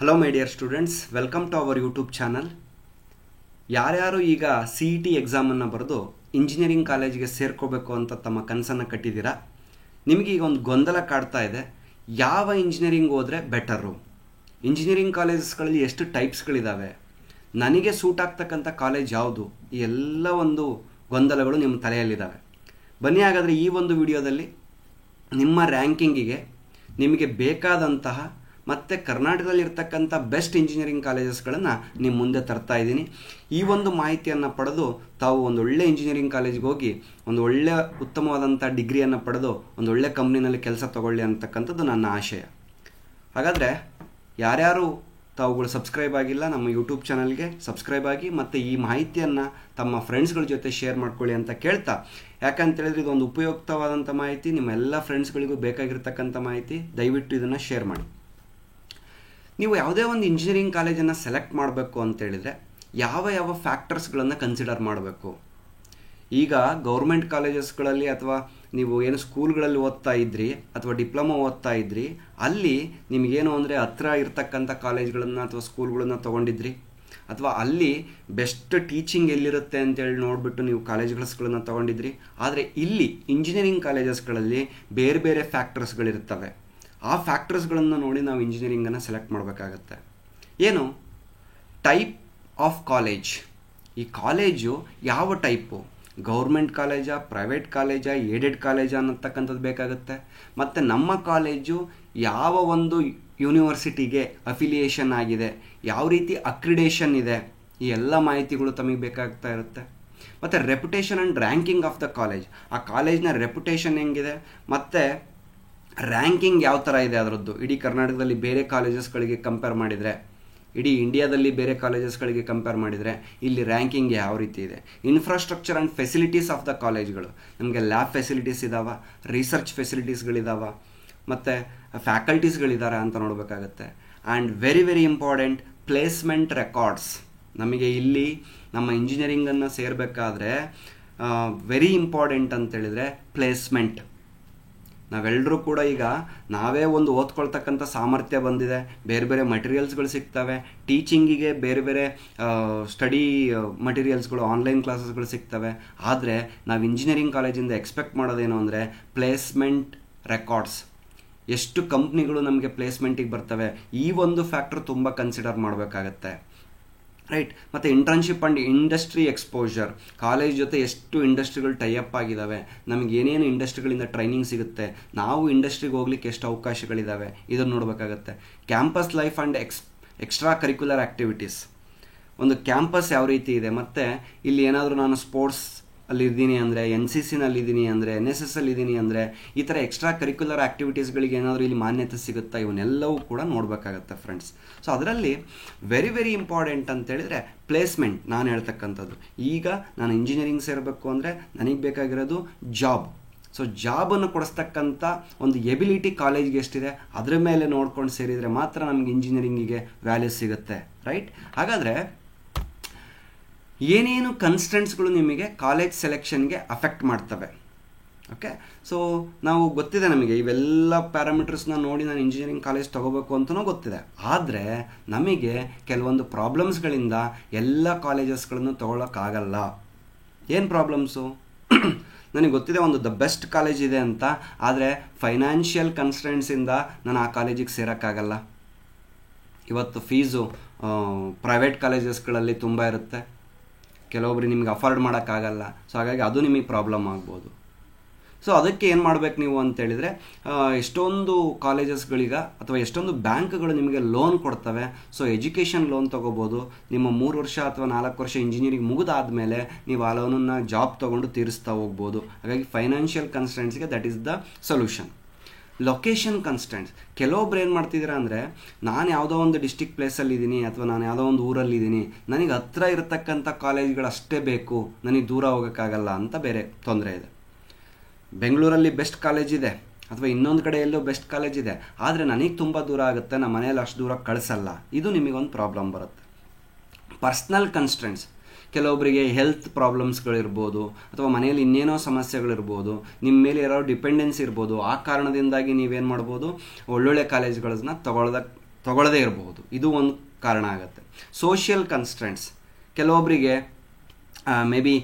Hello my dear students, welcome to our YouTube channel. ಯಾರ್ಯಾರು ಈಗ CET ಎಕ್ಸಾಮನ್ನು ಬರೆದು engineering ಕಾಲೇಜಿಗೆ ಸೇರ್ಕೋಬೇಕು ಅಂತ ತಮ್ಮ ಕನಸನ್ನು ಕಟ್ಟಿದ್ದೀರಾ, ನಿಮಗೆ ಈಗ ಒಂದು ಗೊಂದಲ ಕಾಡ್ತಾ ಇದೆ. ಯಾವ ಇಂಜಿನಿಯರಿಂಗ್ ಹೋದರೆ ಬೆಟರು? ಇಂಜಿನಿಯರಿಂಗ್ ಕಾಲೇಜಸ್ಗಳಲ್ಲಿ ಎಷ್ಟು ಟೈಪ್ಸ್ಗಳಿದ್ದಾವೆ? ನನಗೆ ಸೂಟ್ ಆಗ್ತಕ್ಕಂಥ ಕಾಲೇಜ್ ಯಾವುದು? ಈ ಎಲ್ಲ ಒಂದು ಗೊಂದಲಗಳು ನಿಮ್ಮ ತಲೆಯಲ್ಲಿದ್ದಾವೆ. ಬನ್ನಿ ಹಾಗಾದರೆ ಈ ಒಂದು ವಿಡಿಯೋದಲ್ಲಿ ನಿಮ್ಮ ರ್ಯಾಂಕಿಂಗಿಗೆ ನಿಮಗೆ ಬೇಕಾದಂತಹ ಮತ್ತು ಕರ್ನಾಟಕದಲ್ಲಿರ್ತಕ್ಕಂಥ ಬೆಸ್ಟ್ ಇಂಜಿನಿಯರಿಂಗ್ ಕಾಲೇಜಸ್ಗಳನ್ನು ನಿಮ್ಮ ಮುಂದೆ ತರ್ತಾ ಇದ್ದೀನಿ. ಈ ಒಂದು ಮಾಹಿತಿಯನ್ನು ಪಡೆದು ತಾವು ಒಂದು ಒಳ್ಳೆ ಇಂಜಿನಿಯರಿಂಗ್ ಕಾಲೇಜಿಗೆ ಹೋಗಿ ಒಂದು ಒಳ್ಳೆ ಉತ್ತಮವಾದಂಥ ಡಿಗ್ರಿಯನ್ನು ಪಡೆದು ಒಂದು ಒಳ್ಳೆ ಕಂಪ್ನಿನಲ್ಲಿ ಕೆಲಸ ತಗೊಳ್ಳಿ ಅಂತಕ್ಕಂಥದ್ದು ನನ್ನ ಆಶಯ. ಹಾಗಾದರೆ ಯಾರ್ಯಾರು ತಾವುಗಳು ಸಬ್ಸ್ಕ್ರೈಬ್ ಆಗಿಲ್ಲ, ನಮ್ಮ ಯೂಟ್ಯೂಬ್ ಚಾನಲ್ಗೆ ಸಬ್ಸ್ಕ್ರೈಬ್ ಆಗಿ ಮತ್ತು ಈ ಮಾಹಿತಿಯನ್ನು ತಮ್ಮ ಫ್ರೆಂಡ್ಸ್ಗಳ ಜೊತೆ ಶೇರ್ ಮಾಡ್ಕೊಳ್ಳಿ ಅಂತ ಕೇಳ್ತಾ, ಯಾಕಂತೇಳಿದ್ರೆ ಇದೊಂದು ಉಪಯುಕ್ತವಾದಂಥ ಮಾಹಿತಿ, ನಿಮ್ಮ ಎಲ್ಲ ಫ್ರೆಂಡ್ಸ್ಗಳಿಗೂ ಬೇಕಾಗಿರ್ತಕ್ಕಂಥ ಮಾಹಿತಿ. ದಯವಿಟ್ಟು ಇದನ್ನು ಶೇರ್ ಮಾಡಿ. ನೀವು ಯಾವುದೇ ಒಂದು ಇಂಜಿನಿಯರಿಂಗ್ ಕಾಲೇಜನ್ನು ಸೆಲೆಕ್ಟ್ ಮಾಡಬೇಕು ಅಂತೇಳಿದರೆ ಯಾವ ಯಾವ ಫ್ಯಾಕ್ಟರ್ಸ್ಗಳನ್ನು ಕನ್ಸಿಡರ್ ಮಾಡಬೇಕು? ಈಗ ಗೌರ್ಮೆಂಟ್ ಕಾಲೇಜಸ್ಗಳಲ್ಲಿ ಅಥವಾ ನೀವು ಏನು ಸ್ಕೂಲ್ಗಳಲ್ಲಿ ಓದ್ತಾ ಇದ್ರಿ ಅಥವಾ ಡಿಪ್ಲೊಮಾ ಓದ್ತಾ ಇದ್ರಿ, ಅಲ್ಲಿ ನಿಮಗೇನು ಅಂದರೆ ಹತ್ರ ಇರ್ತಕ್ಕಂಥ ಕಾಲೇಜ್ಗಳನ್ನು ಅಥವಾ ಸ್ಕೂಲ್ಗಳನ್ನು ತೊಗೊಂಡಿದ್ರಿ, ಅಥವಾ ಅಲ್ಲಿ ಬೆಸ್ಟ್ ಟೀಚಿಂಗ್ ಎಲ್ಲಿರುತ್ತೆ ಅಂತೇಳಿ ನೋಡಿಬಿಟ್ಟು ನೀವು ಕಾಲೇಜ್ಗಳನ್ನು ತೊಗೊಂಡಿದ್ರಿ. ಆದರೆ ಇಲ್ಲಿ ಇಂಜಿನಿಯರಿಂಗ್ ಕಾಲೇಜಸ್ಗಳಲ್ಲಿ ಬೇರೆ ಬೇರೆ ಫ್ಯಾಕ್ಟರ್ಸ್ಗಳಿರ್ತವೆ. ಆ ಫ್ಯಾಕ್ಟರ್ಸ್ಗಳನ್ನು ನೋಡಿ ನಾವು ಇಂಜಿನಿಯರಿಂಗನ್ನು ಸೆಲೆಕ್ಟ್ ಮಾಡಬೇಕಾಗತ್ತೆ. ಏನು? Type of college. ಈ ಕಾಲೇಜು ಯಾವ ಟೈಪು? ಗೌರ್ಮೆಂಟ್ ಕಾಲೇಜಾ, ಪ್ರೈವೇಟ್ ಕಾಲೇಜಾ, ಏಡೆಡ್ ಕಾಲೇಜಾ ಅನ್ನತಕ್ಕಂಥದ್ದು ಬೇಕಾಗುತ್ತೆ. ಮತ್ತು ನಮ್ಮ ಕಾಲೇಜು ಯಾವ ಒಂದು ಯೂನಿವರ್ಸಿಟಿಗೆ ಅಫಿಲಿಯೇಷನ್ ಆಗಿದೆ, ಯಾವ ರೀತಿ ಅಕ್ರಿಡೇಷನ್ ಇದೆ, ಈ ಎಲ್ಲ ಮಾಹಿತಿಗಳು ತಮಗೆ ಬೇಕಾಗ್ತಾ ಇರುತ್ತೆ. ಮತ್ತು reputation and ranking of the college. ಆ ಕಾಲೇಜ್ನ ರೆಪ್ಯುಟೇಷನ್ ಹೆಂಗಿದೆ ಮತ್ತು ರ್ಯಾಂಕಿಂಗ್ ಯಾವ ಥರ ಇದೆ ಅದರದ್ದು, ಇಡೀ ಕರ್ನಾಟಕದಲ್ಲಿ ಬೇರೆ ಕಾಲೇಜಸ್ಗಳಿಗೆ ಕಂಪೇರ್ ಮಾಡಿದರೆ, ಇಡೀ ಇಂಡಿಯಾದಲ್ಲಿ ಬೇರೆ ಕಾಲೇಜಸ್ಗಳಿಗೆ ಕಂಪೇರ್ ಮಾಡಿದರೆ ಇಲ್ಲಿ ರ್ಯಾಂಕಿಂಗ್ ಯಾವ ರೀತಿ ಇದೆ. Infrastructure and facilities of the ಕಾಲೇಜ್ಗಳು. ನಮಗೆ ಲ್ಯಾಬ್ ಫೆಸಿಲಿಟೀಸ್ ಇದ್ದಾವೆ, ರಿಸರ್ಚ್ ಫೆಸಿಲಿಟೀಸ್ಗಳಿದ್ದಾವೆ, ಮತ್ತು ಫ್ಯಾಕಲ್ಟೀಸ್ಗಳಿದ್ದಾರೆ ಅಂತ ನೋಡಬೇಕಾಗತ್ತೆ. And very very important, placement records. ನಮಗೆ ಇಲ್ಲಿ ನಮ್ಮ ಇಂಜಿನಿಯರಿಂಗನ್ನು ಸೇರಬೇಕಾದ್ರೆ ವೆರಿ ಇಂಪಾರ್ಟೆಂಟ್ ಅಂತೇಳಿದರೆ ಪ್ಲೇಸ್ಮೆಂಟ್. ನಾವೆಲ್ಲರೂ ಕೂಡ ಈಗ ನಾವೇ ಒಂದು ಓದ್ಕೊಳ್ತಕ್ಕಂಥ ಸಾಮರ್ಥ್ಯ ಬಂದಿದೆ, ಬೇರೆ ಬೇರೆ ಮಟೀರಿಯಲ್ಸ್ಗಳು ಸಿಗ್ತವೆ, ಟೀಚಿಂಗಿಗೆ ಬೇರೆ ಬೇರೆ ಸ್ಟಡಿ ಮಟೀರಿಯಲ್ಸ್ಗಳು, ಆನ್ಲೈನ್ ಕ್ಲಾಸಸ್ಗಳು ಸಿಗ್ತವೆ. ಆದರೆ ನಾವು ಇಂಜಿನಿಯರಿಂಗ್ ಕಾಲೇಜಿಂದ ಎಕ್ಸ್ಪೆಕ್ಟ್ ಮಾಡೋದೇನು ಅಂದರೆ ಪ್ಲೇಸ್ಮೆಂಟ್ ರೆಕಾರ್ಡ್ಸ್. ಎಷ್ಟು ಕಂಪ್ನಿಗಳು ನಮಗೆ ಪ್ಲೇಸ್ಮೆಂಟಿಗೆ ಬರ್ತವೆ, ಈ ಒಂದು ಫ್ಯಾಕ್ಟ್ರ್ ತುಂಬ ಕನ್ಸಿಡರ್ ಮಾಡಬೇಕಾಗತ್ತೆ, ರೈಟ್. ಮತ್ತು internship and industry exposure. College ಜೊತೆ ಎಷ್ಟು ಇಂಡಸ್ಟ್ರಿಗಳು ಟೈಅಪ್ ಆಗಿದ್ದಾವೆ, ನಮಗೆ ಏನೇನು ಇಂಡಸ್ಟ್ರಿಗಳಿಂದ ಟ್ರೈನಿಂಗ್ ಸಿಗುತ್ತೆ, ನಾವು ಇಂಡಸ್ಟ್ರಿಗೆ ಹೋಗ್ಲಿಕ್ಕೆ ಎಷ್ಟು ಅವಕಾಶಗಳಿದ್ದಾವೆ, ಇದನ್ನು ನೋಡಬೇಕಾಗತ್ತೆ. Campus life and extracurricular activities. ಒಂದು ಕ್ಯಾಂಪಸ್ ಯಾವ ರೀತಿ ಇದೆ, ಮತ್ತು ಇಲ್ಲಿ ಏನಾದರೂ ನಾನು ಸ್ಪೋರ್ಟ್ಸ್ ಅಲ್ಲಿದ್ದೀನಿ ಅಂದರೆ, NCCನಲ್ಲಿದ್ದೀನಿ ಅಂದರೆ, NSS ಅಲ್ಲಿದ್ದೀನಿ ಅಂದರೆ, ಈ ಥರ ಎಕ್ಸ್ಟ್ರಾ ಕರಿಕ್ಯುಲರ್ ಆ್ಯಕ್ಟಿವಿಟೀಸ್ಗಳಿಗೆ ಏನಾದರೂ ಇಲ್ಲಿ ಮಾನ್ಯತೆ ಸಿಗುತ್ತಾ, ಇವನ್ನೆಲ್ಲವೂ ಕೂಡ ನೋಡಬೇಕಾಗತ್ತೆ ಫ್ರೆಂಡ್ಸ್. ಸೊ ಅದರಲ್ಲಿ ವೆರಿ ವೆರಿ ಇಂಪಾರ್ಟೆಂಟ್ ಅಂತೇಳಿದರೆ ಪ್ಲೇಸ್ಮೆಂಟ್. ನಾನು ಹೇಳ್ತಕ್ಕಂಥದ್ದು, ಈಗ ನಾನು ಇಂಜಿನಿಯರಿಂಗ್ ಸೇರಬೇಕು ಅಂದರೆ ನನಗೆ ಬೇಕಾಗಿರೋದು ಜಾಬ್. ಸೊ ಜಾಬನ್ನು ಕೊಡಿಸ್ತಕ್ಕಂಥ ಒಂದು ಎಬಿಲಿಟಿ ಕಾಲೇಜ್ಗೆ ಎಷ್ಟಿದೆ ಅದರ ಮೇಲೆ ನೋಡ್ಕೊಂಡು ಸೇರಿದರೆ ಮಾತ್ರ ನಮಗೆ ಇಂಜಿನಿಯರಿಂಗಿಗೆ ವ್ಯಾಲ್ಯೂ ಸಿಗುತ್ತೆ, ರೈಟ್. ಹಾಗಾದರೆ ಏನೇನು ಕನ್ಸ್ಟೆಂಟ್ಸ್ಗಳು ನಿಮಗೆ ಕಾಲೇಜ್ ಸೆಲೆಕ್ಷನ್ಗೆ ಅಫೆಕ್ಟ್ ಮಾಡ್ತವೆ? ಓಕೆ, ಸೊ ನಾವು ಗೊತ್ತಿದೆ, ನಮಗೆ ಇವೆಲ್ಲ ಪ್ಯಾರಾಮೀಟರ್ಸ್ನ ನೋಡಿ ನಾನು ಇಂಜಿನಿಯರಿಂಗ್ ಕಾಲೇಜ್ ತೊಗೋಬೇಕು ಅಂತಲೂ ಗೊತ್ತಿದೆ. ಆದರೆ ನಮಗೆ ಕೆಲವೊಂದು ಪ್ರಾಬ್ಲಮ್ಸ್ಗಳಿಂದ ಎಲ್ಲ ಕಾಲೇಜಸ್ಗಳನ್ನು ತೊಗೊಳಕ್ಕಾಗಲ್ಲ. ಏನು ಪ್ರಾಬ್ಲಮ್ಸು? ನನಗೆ ಗೊತ್ತಿದೆ ಒಂದು ದ ಬೆಸ್ಟ್ ಕಾಲೇಜ್ ಇದೆ ಅಂತ, ಆದರೆ ಫೈನಾನ್ಷಿಯಲ್ ಕನ್ಸ್ಟೆಂಟ್ಸಿಂದ ನಾನು ಆ ಕಾಲೇಜಿಗೆ ಸೇರೋಕ್ಕಾಗಲ್ಲ. ಇವತ್ತು ಫೀಸು ಪ್ರೈವೇಟ್ ಕಾಲೇಜಸ್ಗಳಲ್ಲಿ ತುಂಬ ಇರುತ್ತೆ, ಕೆಲವೊಬ್ರಿಗೆ ನಿಮ್ಗೆ ಅಫೋರ್ಡ್ ಮಾಡೋಕ್ಕಾಗಲ್ಲ. ಸೊ ಹಾಗಾಗಿ ಅದು ನಿಮಗೆ ಪ್ರಾಬ್ಲಮ್ ಆಗ್ಬೋದು. ಸೊ ಅದಕ್ಕೆ ಏನು ಮಾಡಬೇಕು ನೀವು ಅಂತೇಳಿದರೆ, ಎಷ್ಟೊಂದು ಕಾಲೇಜಸ್ಗಳೀಗ ಅಥವಾ ಎಷ್ಟೊಂದು ಬ್ಯಾಂಕ್ಗಳು ನಿಮಗೆ ಲೋನ್ ಕೊಡ್ತವೆ. ಸೊ ಎಜುಕೇಷನ್ ಲೋನ್ ತೊಗೋಬೋದು. ನಿಮ್ಮ 3 ವರ್ಷ ಅಥವಾ 4 ವರ್ಷ ಇಂಜಿನಿಯರಿಂಗ್ ಮುಗಿದಾದಮೇಲೆ ನೀವು ಆ ಲೋನನ್ನು ಜಾಬ್ ತೊಗೊಂಡು ತೀರಿಸ್ತಾ ಹೋಗ್ಬೋದು. ಹಾಗಾಗಿ ಫೈನಾನ್ಷಿಯಲ್ ಕನ್ಸ್ಟೆಂಟ್ಸ್ಗೆ that is the solution. Location constraints. ಕೆಲವೊಬ್ರು ಏನು ಮಾಡ್ತಿದ್ದೀರಾ ಅಂದರೆ, ನಾನು ಯಾವುದೋ ಒಂದು ಡಿಸ್ಟಿಕ್ ಪ್ಲೇಸಲ್ಲಿದ್ದೀನಿ ಅಥವಾ ನಾನು ಯಾವುದೋ ಒಂದು ಊರಲ್ಲಿದ್ದೀನಿ, ನನಗೆ ಹತ್ರ ಇರತಕ್ಕಂಥ ಕಾಲೇಜ್ಗಳು ಅಷ್ಟೇ ಬೇಕು, ನನಗೆ ದೂರ ಹೋಗೋಕ್ಕಾಗಲ್ಲ ಅಂತ ಬೇರೆ ತೊಂದರೆ ಇದೆ. ಬೆಂಗಳೂರಲ್ಲಿ ಬೆಸ್ಟ್ ಕಾಲೇಜ್ ಇದೆ ಅಥವಾ ಇನ್ನೊಂದು ಕಡೆ ಎಲ್ಲೋ ಬೆಸ್ಟ್ ಕಾಲೇಜ್ ಇದೆ, ಆದರೆ ನನಗೆ ತುಂಬ ದೂರ ಆಗುತ್ತೆ, ನಮ್ಮ ಮನೆಯಲ್ಲಿ ಅಷ್ಟು ದೂರ ಕಳಿಸಲ್ಲ. ಇದು ನಿಮಗೊಂದು ಪ್ರಾಬ್ಲಮ್ ಬರುತ್ತೆ. Personal constants. ಕೆಲವೊಬ್ಬರಿಗೆ ಹೆಲ್ತ್ ಪ್ರಾಬ್ಲಮ್ಸ್ಗಳಿರ್ಬೋದು ಅಥವಾ ಮನೆಯಲ್ಲಿ ಇನ್ನೇನೋ ಸಮಸ್ಯೆಗಳಿರ್ಬೋದು, ನಿಮ್ಮ ಮೇಲೆ ಯಾರೋ ಡಿಪೆಂಡೆನ್ಸ್ ಇರ್ಬೋದು. ಆ ಕಾರಣದಿಂದಾಗಿ ನೀವೇನು ಮಾಡ್ಬೋದು, ಒಳ್ಳೊಳ್ಳೆ ಕಾಲೇಜ್ಗಳನ್ನ ತಗೊಳ್ಳದೇ ಇರಬಹುದು, ಇದು ಒಂದು ಕಾರಣ ಆಗುತ್ತೆ. ಸೋಷಿಯಲ್ ಕನ್ಸ್ಟ್ರೆಂಟ್ಸ್, ಕೆಲವೊಬ್ಬರಿಗೆ maybe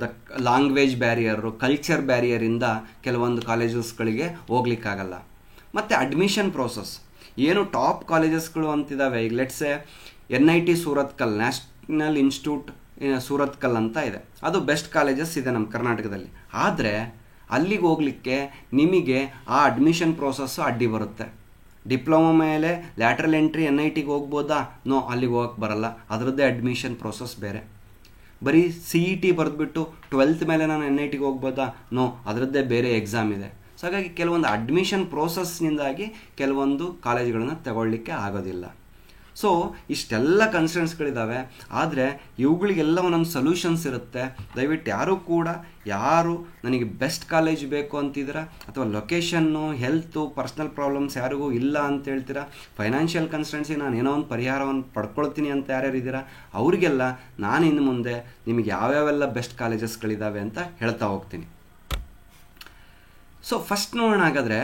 the language barrier, culture ಬ್ಯಾರಿಯರಿಂದ ಕೆಲವೊಂದು ಕಾಲೇಜಸ್ಗಳಿಗೆ ಹೋಗ್ಲಿಕ್ಕಾಗಲ್ಲ. ಮತ್ತು ಅಡ್ಮಿಷನ್ ಪ್ರೋಸೆಸ್, ಏನು ಟಾಪ್ ಕಾಲೇಜಸ್ಗಳು ಅಂತಿದ್ದಾವೆ, ಈಗ let's say NIT Surathkal, national institute Surathkal ಅಂತ ಇದೆ, ಅದು ಬೆಸ್ಟ್ ಕಾಲೇಜಸ್ ಇದೆ ನಮ್ಮ ಕರ್ನಾಟಕದಲ್ಲಿ. ಆದರೆ ಅಲ್ಲಿಗೆ ಹೋಗಲಿಕ್ಕೆ ನಿಮಗೆ ಆ ಅಡ್ಮಿಷನ್ ಪ್ರೋಸೆಸ್ಸು ಅಡ್ಡಿ ಬರುತ್ತೆ. ಡಿಪ್ಲೊಮಾ ಮೇಲೆ ಲ್ಯಾಟ್ರಲ್ ಎಂಟ್ರಿ NITಗೆ ಹೋಗ್ಬೋದಾ? ನೋ, ಅಲ್ಲಿಗೆ ಹೋಗಕ್ಕೆ ಬರಲ್ಲ, ಅದರದ್ದೇ ಅಡ್ಮಿಷನ್ ಪ್ರೋಸೆಸ್ ಬೇರೆ. ಬರೀ CET ಬರೆದ್ಬಿಟ್ಟು 12th ಮೇಲೆ ನಾನು NITಗೆ ಹೋಗ್ಬೋದಾ? ನೋ, ಅದರದ್ದೇ ಬೇರೆ ಎಕ್ಸಾಮ್ ಇದೆ. ಸೊ ಹಾಗಾಗಿ ಕೆಲವೊಂದು ಅಡ್ಮಿಷನ್ ಪ್ರೋಸೆಸ್ನಿಂದಾಗಿ ಕೆಲವೊಂದು ಕಾಲೇಜುಗಳನ್ನು ತಗೊಳ್ಳಿಕ್ಕೆ ಆಗೋದಿಲ್ಲ. ಸೊ ಇಷ್ಟೆಲ್ಲ ಕನ್ಸರ್ನ್ಸ್ಗಳಿದ್ದಾವೆ. ಆದರೆ ಇವುಗಳಿಗೆಲ್ಲ ಒಂದೊಂದು ಸೊಲ್ಯೂಷನ್ಸ್ ಇರುತ್ತೆ. ದಯವಿಟ್ಟು ಯಾರು ನನಗೆ ಬೆಸ್ಟ್ ಕಾಲೇಜ್ ಬೇಕು ಅಂತಿದ್ದೀರಾ, ಅಥವಾ ಲೊಕೇಶನ್ನು, ಹೆಲ್ತು, ಪರ್ಸ್ನಲ್ ಪ್ರಾಬ್ಲಮ್ಸ್ ಯಾರಿಗೂ ಇಲ್ಲ ಅಂತ ಹೇಳ್ತೀರಾ, ಫೈನಾನ್ಷಿಯಲ್ ಕನ್ಸ್ಟೆನ್ಸಿಗೆ ನಾನು ಏನೋ ಒಂದು ಪರಿಹಾರವನ್ನು ಪಡ್ಕೊಳ್ತೀನಿ ಅಂತ ಯಾರ್ಯಾರು ಇದ್ದೀರಾ, ಅವರಿಗೆಲ್ಲ ನಾನು ಇನ್ನು ಮುಂದೆ ನಿಮಗೆ ಯಾವ್ಯಾವೆಲ್ಲ ಬೆಸ್ಟ್ ಕಾಲೇಜಸ್ಗಳಿದ್ದಾವೆ ಅಂತ ಹೇಳ್ತಾ ಹೋಗ್ತೀನಿ. ಸೊ ಫಸ್ಟ್ ನೋಡೋಣ ಹಾಗಾದರೆ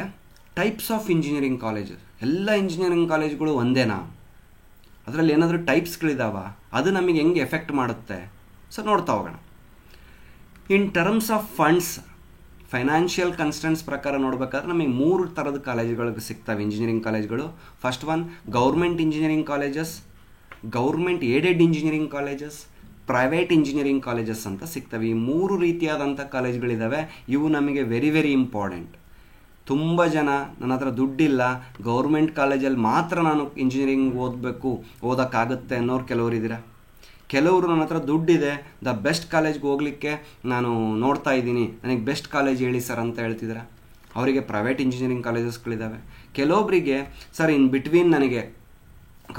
ಟೈಪ್ಸ್ ಆಫ್ ಇಂಜಿನಿಯರಿಂಗ್ ಕಾಲೇಜಸ್. ಎಲ್ಲ ಇಂಜಿನಿಯರಿಂಗ್ ಕಾಲೇಜ್ಗಳು ಒಂದೇನಾ? ಅದರಲ್ಲಿ ಏನಾದರೂ ಟೈಪ್ಸ್ಗಳಿದ್ದಾವ? ಅದು ನಮಗೆ ಹೆಂಗೆ ಎಫೆಕ್ಟ್ ಮಾಡುತ್ತೆ? ಸೊ ನೋಡ್ತಾ ಹೋಗೋಣ. In terms of funds, financial constraints ಪ್ರಕಾರ ನೋಡಬೇಕಾದ್ರೆ ನಮಗೆ 3 ಥರದ ಕಾಲೇಜುಗಳಿಗೆ ಸಿಗ್ತವೆ ಇಂಜಿನಿಯರಿಂಗ್ ಕಾಲೇಜ್ಗಳು. First one government engineering colleges, government aided engineering colleges, private engineering colleges ಅಂತ ಸಿಗ್ತವೆ. ಈ 3 ರೀತಿಯಾದಂಥ ಕಾಲೇಜ್ಗಳಿದ್ದಾವೆ. ಇವು ನಮಗೆ ವೆರಿ ವೆರಿ ಇಂಪಾರ್ಟೆಂಟ್. ತುಂಬ ಜನ ನನ್ನ ಹತ್ರ ದುಡ್ಡಿಲ್ಲ, ಗೌರ್ಮೆಂಟ್ ಕಾಲೇಜಲ್ಲಿ ಮಾತ್ರ ನಾನು ಇಂಜಿನಿಯರಿಂಗ್ ಓದೋಕ್ಕಾಗುತ್ತೆ ಅನ್ನೋರು ಕೆಲವರು ಇದ್ದೀರಾ. ಕೆಲವರು ನನ್ನ ಹತ್ರ ದುಡ್ಡಿದೆ, ದ ಬೆಸ್ಟ್ ಕಾಲೇಜ್ಗೆ ಹೋಗಲಿಕ್ಕೆ ನಾನು ನೋಡ್ತಾ ಇದ್ದೀನಿ, ನನಗೆ ಬೆಸ್ಟ್ ಕಾಲೇಜ್ ಹೇಳಿ ಸರ್ ಅಂತ ಹೇಳ್ತಿದ್ದೀರಾ. ಅವರಿಗೆ ಪ್ರೈವೇಟ್ ಇಂಜಿನಿಯರಿಂಗ್ ಕಾಲೇಜಸ್ಗಳಿದ್ದಾವೆ. ಕೆಲವೊಬ್ಬರಿಗೆ ಸರ್ ಇನ್ ಬಿಟ್ವೀನ್ ನನಗೆ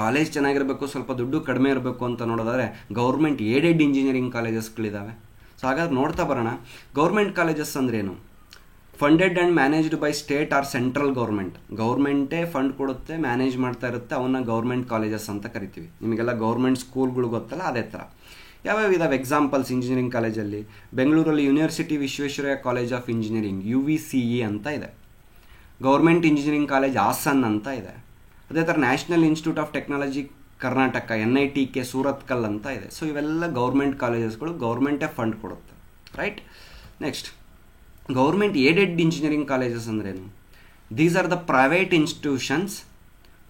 ಕಾಲೇಜ್ ಚೆನ್ನಾಗಿರಬೇಕು, ಸ್ವಲ್ಪ ದುಡ್ಡು ಕಡಿಮೆ ಇರಬೇಕು ಅಂತ ನೋಡೋದಾದರೆ ಗೌರ್ಮೆಂಟ್ ಏಡೆಡ್ ಇಂಜಿನಿಯರಿಂಗ್ ಕಾಲೇಜಸ್ಗಳಿದ್ದಾವೆ. ಸೊ ಹಾಗಾದ್ರೆ ನೋಡ್ತಾ ಬರೋಣ. ಗೌರ್ಮೆಂಟ್ ಕಾಲೇಜಸ್ ಅಂದ್ರೇನು? Funded and managed by state or central government. ಗೌರ್ಮೆಂಟೇ ಫಂಡ್ ಕೊಡುತ್ತೆ, ಮ್ಯಾನೇಜ್ ಮಾಡ್ತಾ ಇರುತ್ತೆ, ಅವನ್ನ ಗೌರ್ಮೆಂಟ್ ಕಾಲೇಜಸ್ ಅಂತ ಕರಿತೀವಿ. ನಿಮಗೆಲ್ಲ ಗೌರ್ಮೆಂಟ್ ಸ್ಕೂಲ್ಗಳು ಗೊತ್ತಲ್ಲ, ಅದೇ ಥರ. ಯಾವ್ಯಾವ ಇದಾವೆ ಎಕ್ಸಾಂಪಲ್ಸ್ ಇಂಜಿನಿಯರಿಂಗ್ ಕಾಲೇಜಲ್ಲಿ? ಬೆಂಗಳೂರಲ್ಲಿ university Visvesvaraya college of engineering UVCE ಅಂತ ಇದೆ. ಗೌರ್ಮೆಂಟ್ ಇಂಜಿನಿಯರಿಂಗ್ ಕಾಲೇಜ್ ಹಾಸನ್ ಅಂತ ಇದೆ. ಅದೇ ಥರ national institute of technology Karnataka NITK Surathkal ಅಂತ ಇದೆ. ಸೊ ಇವೆಲ್ಲ ಗೌರ್ಮೆಂಟ್ ಕಾಲೇಜಸ್ಗಳು, ಗೌರ್ಮೆಂಟೇ ಫಂಡ್ ಕೊಡುತ್ತೆ, right? Next government aided engineering colleges ಅಂದ್ರೇನು? These are the private institutions.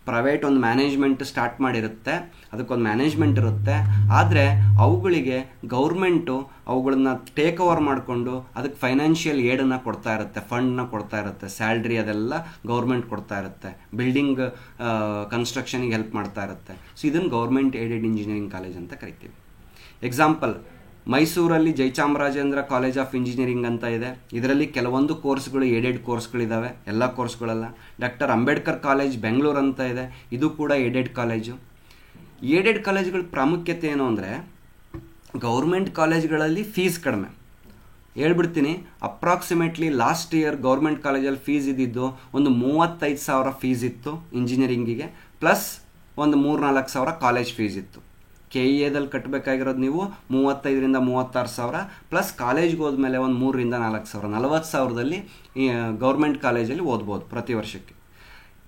Private ಒಂದು ಮ್ಯಾನೇಜ್ಮೆಂಟ್ ಸ್ಟಾರ್ಟ್ ಮಾಡಿರುತ್ತೆ, ಅದಕ್ಕೊಂದು ಮ್ಯಾನೇಜ್ಮೆಂಟ್ ಇರುತ್ತೆ, ಆದರೆ ಅವುಗಳಿಗೆ ಗೌರ್ಮೆಂಟು ಅವುಗಳನ್ನ ಟೇಕ್ ಓವರ್ ಮಾಡಿಕೊಂಡು ಅದಕ್ಕೆ ಫೈನಾನ್ಷಿಯಲ್ ಏಡನ್ನು ಕೊಡ್ತಾ ಇರುತ್ತೆ, ಫಂಡನ್ನ ಕೊಡ್ತಾ ಇರುತ್ತೆ, ಸ್ಯಾಲ್ರಿ ಅದೆಲ್ಲ ಗೌರ್ಮೆಂಟ್ ಕೊಡ್ತಾ ಇರುತ್ತೆ, ಬಿಲ್ಡಿಂಗ್ ಕನ್ಸ್ಟ್ರಕ್ಷನಿಗೆ ಹೆಲ್ಪ್ ಮಾಡ್ತಾ ಇರುತ್ತೆ. ಸೊ ಇದನ್ನು ಗೌರ್ಮೆಂಟ್ ಏಡೆಡ್ ಇಂಜಿನಿಯರಿಂಗ್ ಕಾಲೇಜ್ ಅಂತ ಕರಿತೀವಿ. ಎಕ್ಸಾಂಪಲ್, ಮೈಸೂರಲ್ಲಿ ಜಯಚಾಮರಾಜೇಂದ್ರ ಕಾಲೇಜ್ ಆಫ್ ಇಂಜಿನಿಯರಿಂಗ್ ಅಂತ ಇದೆ. ಇದರಲ್ಲಿ ಕೆಲವೊಂದು ಕೋರ್ಸ್ಗಳು ಏಡೆಡ್ ಕೋರ್ಸ್ಗಳಿದ್ದಾವೆ, ಎಲ್ಲ ಕೋರ್ಸ್ಗಳಲ್ಲ. ಡಾಕ್ಟರ್ ಅಂಬೇಡ್ಕರ್ ಕಾಲೇಜ್ ಬೆಂಗಳೂರು ಅಂತ ಇದೆ, ಇದು ಕೂಡ ಏಡೆಡ್ ಕಾಲೇಜು. ಏಡೆಡ್ ಕಾಲೇಜುಗಳ ಪ್ರಾಮುಖ್ಯತೆ ಏನು ಅಂದರೆ, ಗೌರ್ಮೆಂಟ್ ಕಾಲೇಜ್ಗಳಲ್ಲಿ ಫೀಸ್ ಕಡಿಮೆ. ಹೇಳ್ಬಿಡ್ತೀನಿ, ಅಪ್ರಾಕ್ಸಿಮೇಟ್ಲಿ ಲಾಸ್ಟ್ ಇಯರ್ ಗೌರ್ಮೆಂಟ್ ಕಾಲೇಜಲ್ಲಿ ಫೀಸ್ ಇದ್ದಿದ್ದು ಒಂದು 35,000 ಫೀಸ್ ಇತ್ತು ಇಂಜಿನಿಯರಿಂಗಿಗೆ, ಪ್ಲಸ್ ಒಂದು 3-4 ಸಾವಿರ ಕಾಲೇಜ್ ಫೀಸ್ ಇತ್ತು. KEAದಲ್ಲಿ ಕಟ್ಟಬೇಕಾಗಿರೋದು ನೀವು 35,000 ರಿಂದ 36,000, ಪ್ಲಸ್ ಕಾಲೇಜ್ಗೆ ಹೋದ್ಮೇಲೆ ಒಂದು 3,000 ರಿಂದ 4,000, 40,000ದಲ್ಲಿ ಗೌರ್ಮೆಂಟ್ ಕಾಲೇಜಲ್ಲಿ ಓದ್ಬೋದು ಪ್ರತಿ ವರ್ಷಕ್ಕೆ.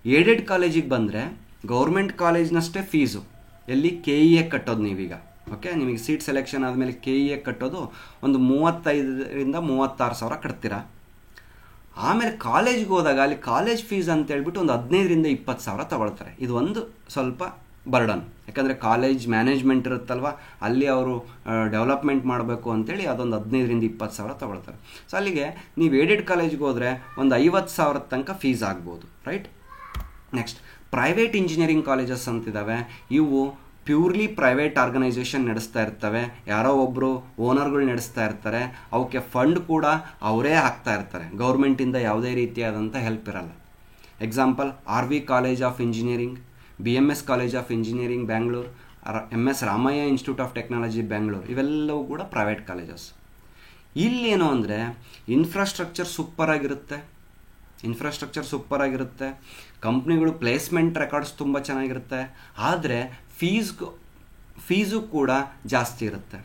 ಏಡೆಡ್ ಕಾಲೇಜಿಗೆ ಬಂದರೆ ಗೌರ್ಮೆಂಟ್ ಕಾಲೇಜ್ನಷ್ಟೇ ಫೀಸು, ಎಲ್ಲಿ KEA ಕಟ್ಟೋದು ನೀವೀಗ. ಓಕೆ, ನಿಮಗೆ ಸೀಟ್ ಸೆಲೆಕ್ಷನ್ ಆದಮೇಲೆ KEA ಕಟ್ಟೋದು ಒಂದು 35,000 ರಿಂದ 36,000 ಕಟ್ತೀರಾ. ಆಮೇಲೆ ಕಾಲೇಜ್ಗೆ ಹೋದಾಗ ಅಲ್ಲಿ ಕಾಲೇಜ್ ಫೀಸ್ ಅಂತ ಹೇಳ್ಬಿಟ್ಟು ಒಂದು 15,000 ರಿಂದ 20,000 ತಗೊಳ್ತಾರೆ. ಇದು ಒಂದು ಸ್ವಲ್ಪ ಬರ್ಡನ್, ಯಾಕಂದರೆ ಕಾಲೇಜ್ ಮ್ಯಾನೇಜ್ಮೆಂಟ್ ಇರುತ್ತಲ್ವ, ಅಲ್ಲಿ ಅವರು ಡೆವಲಪ್ಮೆಂಟ್ ಮಾಡಬೇಕು ಅಂತೇಳಿ ಅದೊಂದು 15,000 ರಿಂದ 20,000 ತಗೊಳ್ತಾರೆ. ಸೊ ಅಲ್ಲಿಗೆ ನೀವು ಏಡೆಡ್ ಕಾಲೇಜ್ಗೆ ಹೋದರೆ ಒಂದು 50,000 ತನಕ ಫೀಸ್ ಆಗ್ಬೋದು, right? Next private engineering colleges ಅಂತಿದ್ದಾವೆ. ಇವು ಪ್ಯೂರ್ಲಿ ಪ್ರೈವೇಟ್ ಆರ್ಗನೈಸೇಷನ್ ನಡೆಸ್ತಾ ಇರ್ತವೆ, ಯಾರೋ ಒಬ್ಬರು ಓನರ್ಗಳು ನಡೆಸ್ತಾ ಇರ್ತಾರೆ, ಅವಕ್ಕೆ ಫಂಡ್ ಕೂಡ ಅವರೇ ಹಾಕ್ತಾ ಇರ್ತಾರೆ, ಗೌರ್ಮೆಂಟಿಂದ ಯಾವುದೇ ರೀತಿಯಾದಂಥ ಹೆಲ್ಪ್ ಇರಲ್ಲ. Example RV college of engineering, BMS college of engineering Bangalore, MS Ramaiah institute of technology Bangalore, ಇವೆಲ್ಲವೂ ಕೂಡ ಪ್ರೈವೇಟ್ ಕಾಲೇಜಸ್. ಇಲ್ಲೇನು ಅಂದರೆ ಇನ್ಫ್ರಾಸ್ಟ್ರಕ್ಚರ್ ಸೂಪರ್ ಆಗಿರುತ್ತೆ, ಕಂಪ್ನಿಗಳು ಪ್ಲೇಸ್ಮೆಂಟ್ ರೆಕಾರ್ಡ್ಸ್ ತುಂಬ ಚೆನ್ನಾಗಿರುತ್ತೆ, ಆದರೆ ಫೀಸು ಕೂಡ ಜಾಸ್ತಿ ಇರುತ್ತೆ.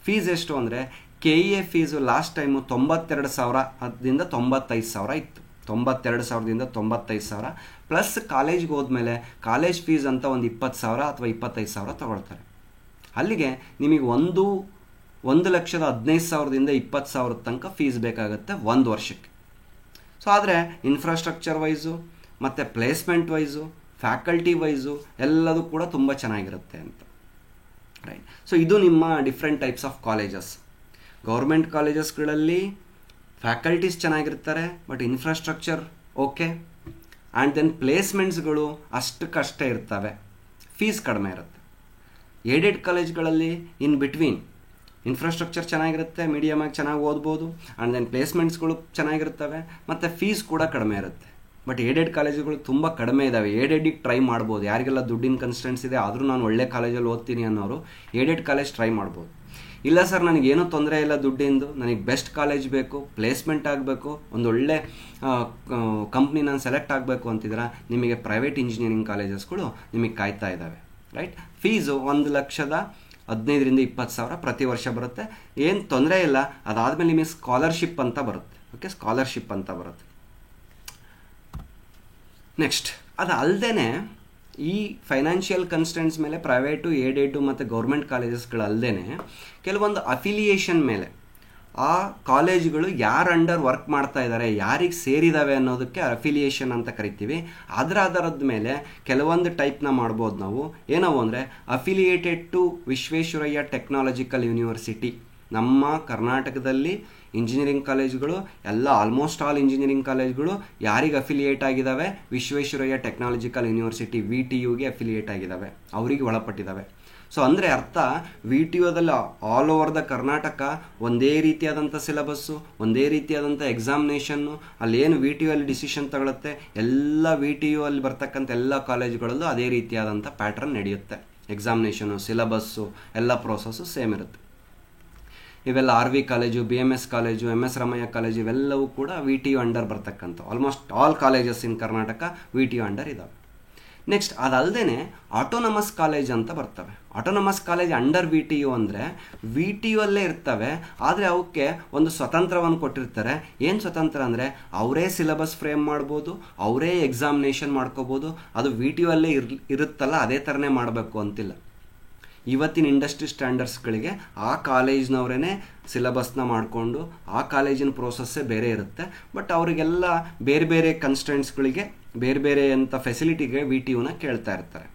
ಫೀಸ್ ಎಷ್ಟು ಅಂದರೆ KEA ಫೀಸು ಲಾಸ್ಟ್ ಟೈಮು 92,000 ದಿಂದ 95,000 ಇತ್ತು. 92,000ದಿಂದ 95,000 ಪ್ಲಸ್ ಕಾಲೇಜ್ಗೆ ಹೋದ್ಮೇಲೆ ಕಾಲೇಜ್ ಫೀಸ್ ಅಂತ ಒಂದು 20,000 ಅಥವಾ 25,000 ತಗೊಳ್ತಾರೆ. ಅಲ್ಲಿಗೆ ನಿಮಗೆ 1,15,000ದಿಂದ 20,000 ತನಕ ಫೀಸ್ ಬೇಕಾಗುತ್ತೆ ಒಂದು ವರ್ಷಕ್ಕೆ. ಸೊ ಆದರೆ ಇನ್ಫ್ರಾಸ್ಟ್ರಕ್ಚರ್ ವೈಸು ಮತ್ತು ಪ್ಲೇಸ್ಮೆಂಟ್ ವೈಸು ಫ್ಯಾಕಲ್ಟಿ ವೈಸು ಎಲ್ಲದೂ ಕೂಡ ತುಂಬ ಚೆನ್ನಾಗಿರುತ್ತೆ ಅಂತ, ರೈಟ್. ಸೊ ಇದು ನಿಮ್ಮ different types of colleges. Government ಕಾಲೇಜಸ್ಗಳಲ್ಲಿ ಫ್ಯಾಕಲ್ಟೀಸ್ ಚೆನ್ನಾಗಿರ್ತಾರೆ, but infrastructure okay, and then ಪ್ಲೇಸ್ಮೆಂಟ್ಸ್ಗಳು ಅಷ್ಟಕ್ಕಷ್ಟೇ ಇರ್ತವೆ, ಫೀಸ್ ಕಡಿಮೆ ಇರುತ್ತೆ. ಏಡೆಡ್ ಕಾಲೇಜ್ಗಳಲ್ಲಿ ಇನ್ ಬಿಟ್ವೀನ್ ಇನ್ಫ್ರಾಸ್ಟ್ರಕ್ಚರ್ ಚೆನ್ನಾಗಿರುತ್ತೆ, ಮೀಡಿಯಮಾಗಿ ಚೆನ್ನಾಗಿ ಓದ್ಬೋದು, ಆ್ಯಂಡ್ ದೆನ್ ಪ್ಲೇಸ್ಮೆಂಟ್ಸ್ಗಳು ಚೆನ್ನಾಗಿರ್ತವೆ, ಮತ್ತು ಫೀಸ್ ಕೂಡ ಕಡಿಮೆ ಇರುತ್ತೆ. ಬಟ್ ಏಡೆಡ್ ಕಾಲೇಜುಗಳು ತುಂಬ ಕಡಿಮೆ ಇದ್ದಾವೆ. ಏಡೆಡಿಗೆ ಟ್ರೈ ಮಾಡ್ಬೋದು. ಯಾರಿಗೆಲ್ಲ ದುಡ್ಡಿನ ಕನ್ಸ್ಟೆಂಟ್ಸ್ ಇದೆ ಆದರೂ ನಾನು ಒಳ್ಳೆ ಕಾಲೇಜಲ್ಲಿ ಓದ್ತೀನಿ ಅನ್ನೋರು ಏಡೆಡ್ ಕಾಲೇಜ್ ಟ್ರೈ ಮಾಡ್ಬೋದು. ಇಲ್ಲ ಸರ್ ನನಗೇನೂ ತೊಂದರೆ ಇಲ್ಲ ದುಡ್ಡಿಂದು, ನನಗೆ ಬೆಸ್ಟ್ ಕಾಲೇಜ್ ಬೇಕು, ಪ್ಲೇಸ್ಮೆಂಟ್ ಆಗಬೇಕು, ಒಂದು ಒಳ್ಳೆ ಕಂಪ್ನಿ ನಾನು ಸೆಲೆಕ್ಟ್ ಆಗಬೇಕು ಅಂತಿದ್ರೆ ನಿಮಗೆ ಪ್ರೈವೇಟ್ ಇಂಜಿನಿಯರಿಂಗ್ ಕಾಲೇಜಸ್ಗಳು ನಿಮಗೆ ಕಾಯ್ತಾ ಇದ್ದಾವೆ, ರೈಟ್. ಫೀಸು 1,15,000ರಿಂದ 20,000 ಪ್ರತಿ ವರ್ಷ ಬರುತ್ತೆ. ಏನು ತೊಂದರೆ ಇಲ್ಲ. ಅದಾದಮೇಲೆ ನಿಮಗೆ ಸ್ಕಾಲರ್ಶಿಪ್ ಅಂತ ಬರುತ್ತೆ. ಓಕೆ, ಸ್ಕಾಲರ್ಶಿಪ್ ಅಂತ ಬರುತ್ತೆ. ನೆಕ್ಸ್ಟ್, ಅದು ಅಲ್ಲದೆ ಈ ಫೈನಾನ್ಷಿಯಲ್ ಕನ್ಸ್ಟೆಂಟ್ಸ್ ಮೇಲೆ ಪ್ರೈವೇಟು, ಏಡೆಡು ಮತ್ತು ಗೌರ್ಮೆಂಟ್ ಕಾಲೇಜಸ್ಗಳಲ್ಲದೆ ಕೆಲವೊಂದು ಅಫಿಲಿಯೇಷನ್ ಮೇಲೆ ಆ ಕಾಲೇಜುಗಳು ಯಾರು ಅಂಡರ್ ವರ್ಕ್ ಮಾಡ್ತಾ ಇದ್ದಾರೆ, ಯಾರಿಗೆ ಸೇರಿದಾವೆ ಅನ್ನೋದಕ್ಕೆ ಅಫಿಲಿಯೇಷನ್ ಅಂತ ಕರಿತೀವಿ. ಅದರ ಆಧಾರದ ಮೇಲೆ ಕೆಲವೊಂದು ಟೈಪ್ನ ಮಾಡ್ಬೋದು ನಾವು. ಏನವು ಅಂದರೆ affiliated to Visvesvaraya technological University. ನಮ್ಮ ಕರ್ನಾಟಕದಲ್ಲಿ ಇಂಜಿನಿಯರಿಂಗ್ ಕಾಲೇಜುಗಳು ಎಲ್ಲ ಆಲ್ಮೋಸ್ಟ್ ಆಲ್ ಇಂಜಿನಿಯರಿಂಗ್ ಕಾಲೇಜುಗಳು ಯಾರಿಗೆ ಅಫಿಲಿಯೇಟ್ ಆಗಿದ್ದಾವೆ? ವಿಶ್ವೇಶ್ವರಯ್ಯ ಟೆಕ್ನಾಲಜಿಕಲ್ ಯೂನಿವರ್ಸಿಟಿ VTUಗೆ ಅಫಿಲಿಯೇಟ್ ಆಗಿದ್ದಾವೆ, ಅವರಿಗೆ ಒಳಪಟ್ಟಿದ್ದಾವೆ. ಸೊ ಅಂದರೆ ಅರ್ಥ VTUದಲ್ಲಿ ಆಲ್ ಓವರ್ ದ ಕರ್ನಾಟಕ ಒಂದೇ ರೀತಿಯಾದಂಥ ಸಿಲೆಬಸ್ಸು, ಒಂದೇ ರೀತಿಯಾದಂಥ ಎಕ್ಸಾಮಿನೇಷನ್ನು, ಅಲ್ಲೇನು VTU ಅಲ್ಲಿ ಡಿಸಿಷನ್ ತಗೊಳುತ್ತೆ ಎಲ್ಲ VTU ಅಲ್ಲಿ ಬರ್ತಕ್ಕಂಥ ಎಲ್ಲ ಕಾಲೇಜುಗಳಲ್ಲೂ ಅದೇ ರೀತಿಯಾದಂಥ ಪ್ಯಾಟ್ರನ್ ನಡೆಯುತ್ತೆ. ಎಕ್ಸಾಮಿನೇಷನು, ಸಿಲೆಬಸ್ಸು ಎಲ್ಲ ಪ್ರೋಸೆಸ್ಸು ಸೇಮ್ ಇರುತ್ತೆ. ಇವೆಲ್ಲ RV college, BMS college, MS Ramaiah college ಇವೆಲ್ಲವೂ ಕೂಡ VTU ಅಂಡರ್ ಬರ್ತಕ್ಕಂಥ ಆಲ್ಮೋಸ್ಟ್ ಆಲ್ ಕಾಲೇಜಸ್ ಇನ್ ಕರ್ನಾಟಕ VTU ಅಂಡರ್ ಇದ್ದಾವೆ. ನೆಕ್ಸ್ಟ್, ಅದಲ್ಲದೆ ಆಟೋನಮಸ್ ಕಾಲೇಜ್ ಅಂತ ಬರ್ತವೆ. ಆಟೋನಮಸ್ ಕಾಲೇಜ್ ಅಂಡರ್ VTU ಅಂದರೆ VTU ಅಲ್ಲೇ ಇರ್ತವೆ, ಆದರೆ ಅವಕ್ಕೆ ಒಂದು ಸ್ವತಂತ್ರವನ್ನು ಕೊಟ್ಟಿರ್ತಾರೆ. ಏನು ಸ್ವತಂತ್ರ ಅಂದರೆ ಅವರೇ ಸಿಲೆಬಸ್ ಫ್ರೇಮ್ ಮಾಡ್ಬೋದು, ಅವರೇ ಎಕ್ಸಾಮಿನೇಷನ್ ಮಾಡ್ಕೋಬೋದು. ಅದು VTU ಅಲ್ಲೇ ಇರುತ್ತಲ್ಲ ಅದೇ ಥರನೇ ಮಾಡಬೇಕು ಅಂತಿಲ್ಲ. ಇವತ್ತಿನ ಇಂಡಸ್ಟ್ರಿ ಸ್ಟ್ಯಾಂಡರ್ಡ್ಸ್ಗಳಿಗೆ ಆ ಕಾಲೇಜ್ನವರೇ ಸಿಲೆಬಸ್ನ ಮಾಡಿಕೊಂಡು ಆ ಕಾಲೇಜಿನ ಪ್ರೋಸೆಸ್ಸೇ ಬೇರೆ ಇರುತ್ತೆ. ಬಟ್ ಅವರಿಗೆಲ್ಲ ಬೇರೆ ಬೇರೆ ಕನ್ಸ್ಟೆಂಟ್ಸ್ಗಳಿಗೆ ಬೇರೆ ಬೇರೆ ಅಂತ ಫೆಸಿಲಿಟಿಗೆ VTUನ ಕೇಳ್ತಾ ಇರ್ತಾರೆ.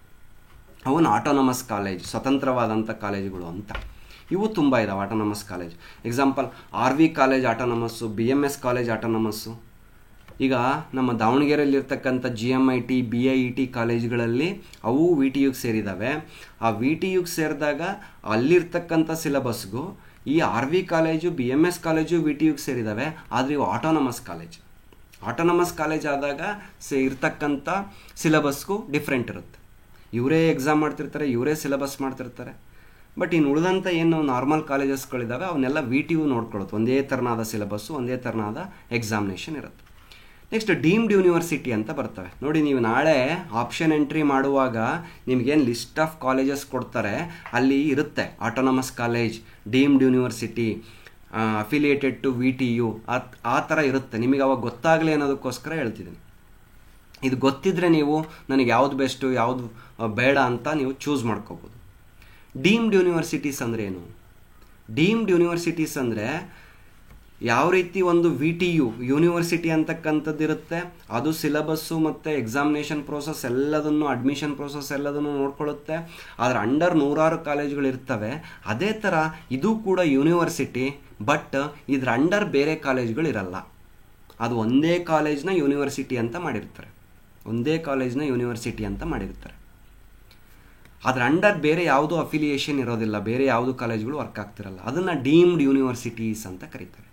ಅವನು ಆಟೋನಮಸ್ ಕಾಲೇಜ್, ಸ್ವತಂತ್ರವಾದಂಥ ಕಾಲೇಜುಗಳು ಅಂತ. ಇವು ತುಂಬ ಇದಾವೆ autonomous college. Example RV college autonomous, BMS college autonomous. ಈಗ ನಮ್ಮ ದಾವಣಗೆರೆಯಲ್ಲಿರ್ತಕ್ಕಂಥ GMIT, BIET ಕಾಲೇಜುಗಳಲ್ಲಿ ಅವು VTUಗೆ ಸೇರಿದ್ದಾವೆ. ಆ VTUಗೆ ಸೇರಿದಾಗ ಅಲ್ಲಿರ್ತಕ್ಕಂಥ ಸಿಲೆಬಸ್ಗೂ ಈ RV ಕಾಲೇಜು, BMS ಕಾಲೇಜು VTUಗೆ ಸೇರಿದ್ದಾವೆ, ಆದರೆ ಇವು ಆಟೋನಮಸ್ ಕಾಲೇಜ್. ಆಟೋನಮಸ್ ಕಾಲೇಜ್ ಆದಾಗ ಇರ್ತಕ್ಕಂಥ ಸಿಲೆಬಸ್ಗೂ ಡಿಫ್ರೆಂಟ್ ಇರುತ್ತೆ. ಇವರೇ ಎಕ್ಸಾಮ್ ಮಾಡ್ತಿರ್ತಾರೆ, ಇವರೇ ಸಿಲೆಬಸ್ ಮಾಡ್ತಿರ್ತಾರೆ. ಬಟ್ ಇನ್ನು ಉಳಿದಂಥ ಏನು ನಾರ್ಮಲ್ ಕಾಲೇಜಸ್ಗಳಿದ್ದಾವೆ ಅವನ್ನೆಲ್ಲ VTU ನೋಡ್ಕೊಳ್ಳುತ್ತೆ. ಒಂದೇ ಥರನಾದ ಸಿಲೆಬಸ್ಸು, ಒಂದೇ ಥರನಾದ ಎಕ್ಸಾಮಿನೇಷನ್ ಇರುತ್ತೆ. ನೆಕ್ಸ್ಟ್, ಡೀಮ್ಡ್ ಯೂನಿವರ್ಸಿಟಿ ಅಂತ ಬರ್ತವೆ. ನೋಡಿ, ನೀವು ನಾಳೆ ಆಪ್ಷನ್ ಎಂಟ್ರಿ ಮಾಡುವಾಗ ನಿಮಗೇನು ಲಿಸ್ಟ್ ಆಫ್ ಕಾಲೇಜಸ್ ಕೊಡ್ತಾರೆ ಅಲ್ಲಿ ಇರುತ್ತೆ autonomous college, deemed university, affiliated to VTU, ಆ ಥರ ಇರುತ್ತೆ. ನಿಮಗೆ ಅವಾಗ ಗೊತ್ತಾಗಲಿ ಅನ್ನೋದಕ್ಕೋಸ್ಕರ ಹೇಳ್ತಿದ್ದೀನಿ. ಇದು ಗೊತ್ತಿದ್ರೆ ನೀವು ನನಗೆ ಯಾವುದು ಬೆಸ್ಟು ಯಾವುದು ಬೇಡ ಅಂತ ನೀವು ಚೂಸ್ ಮಾಡ್ಕೋಬೋದು. ಡೀಮ್ಡ್ ಯೂನಿವರ್ಸಿಟೀಸ್ ಅಂದರೆ ಏನು? ಡೀಮ್ಡ್ ಯೂನಿವರ್ಸಿಟೀಸ್ ಅಂದರೆ ಯಾವ ರೀತಿ ಒಂದು VTU ಯೂನಿವರ್ಸಿಟಿ ಅಂತಕ್ಕಂಥದ್ದು ಇರುತ್ತೆ, ಅದು ಸಿಲೆಬಸ್ಸು ಮತ್ತು ಎಕ್ಸಾಮಿನೇಷನ್ ಪ್ರೋಸೆಸ್ ಎಲ್ಲದನ್ನು, ಅಡ್ಮಿಷನ್ ಪ್ರೋಸೆಸ್ ಎಲ್ಲದನ್ನು ನೋಡ್ಕೊಳ್ಳುತ್ತೆ. ಆದರೆ ಅಂಡರ್ 100 ಕಾಲೇಜುಗಳು ಇರ್ತವೆ. ಅದೇ ಥರ ಇದು ಕೂಡ ಯೂನಿವರ್ಸಿಟಿ, ಬಟ್ ಇದ್ರ ಅಂಡರ್ ಬೇರೆ ಕಾಲೇಜುಗಳು ಇರಲ್ಲ. ಅದು ಒಂದೇ ಕಾಲೇಜ್ನ ಯೂನಿವರ್ಸಿಟಿ ಅಂತ ಮಾಡಿರ್ತಾರೆ, ಒಂದೇ ಕಾಲೇಜ್ನ ಯೂನಿವರ್ಸಿಟಿ ಅಂತ ಮಾಡಿರ್ತಾರೆ. ಅದ್ರ ಅಂಡರ್ ಬೇರೆ ಯಾವುದೂ ಅಫಿಲಿಯೇಷನ್ ಇರೋದಿಲ್ಲ, ಬೇರೆ ಯಾವುದು ಕಾಲೇಜುಗಳು ವರ್ಕ್ ಆಗ್ತಿರಲ್ಲ. ಅದನ್ನು ಡೀಮ್ಡ್ ಯೂನಿವರ್ಸಿಟೀಸ್ ಅಂತ ಕರೀತಾರೆ.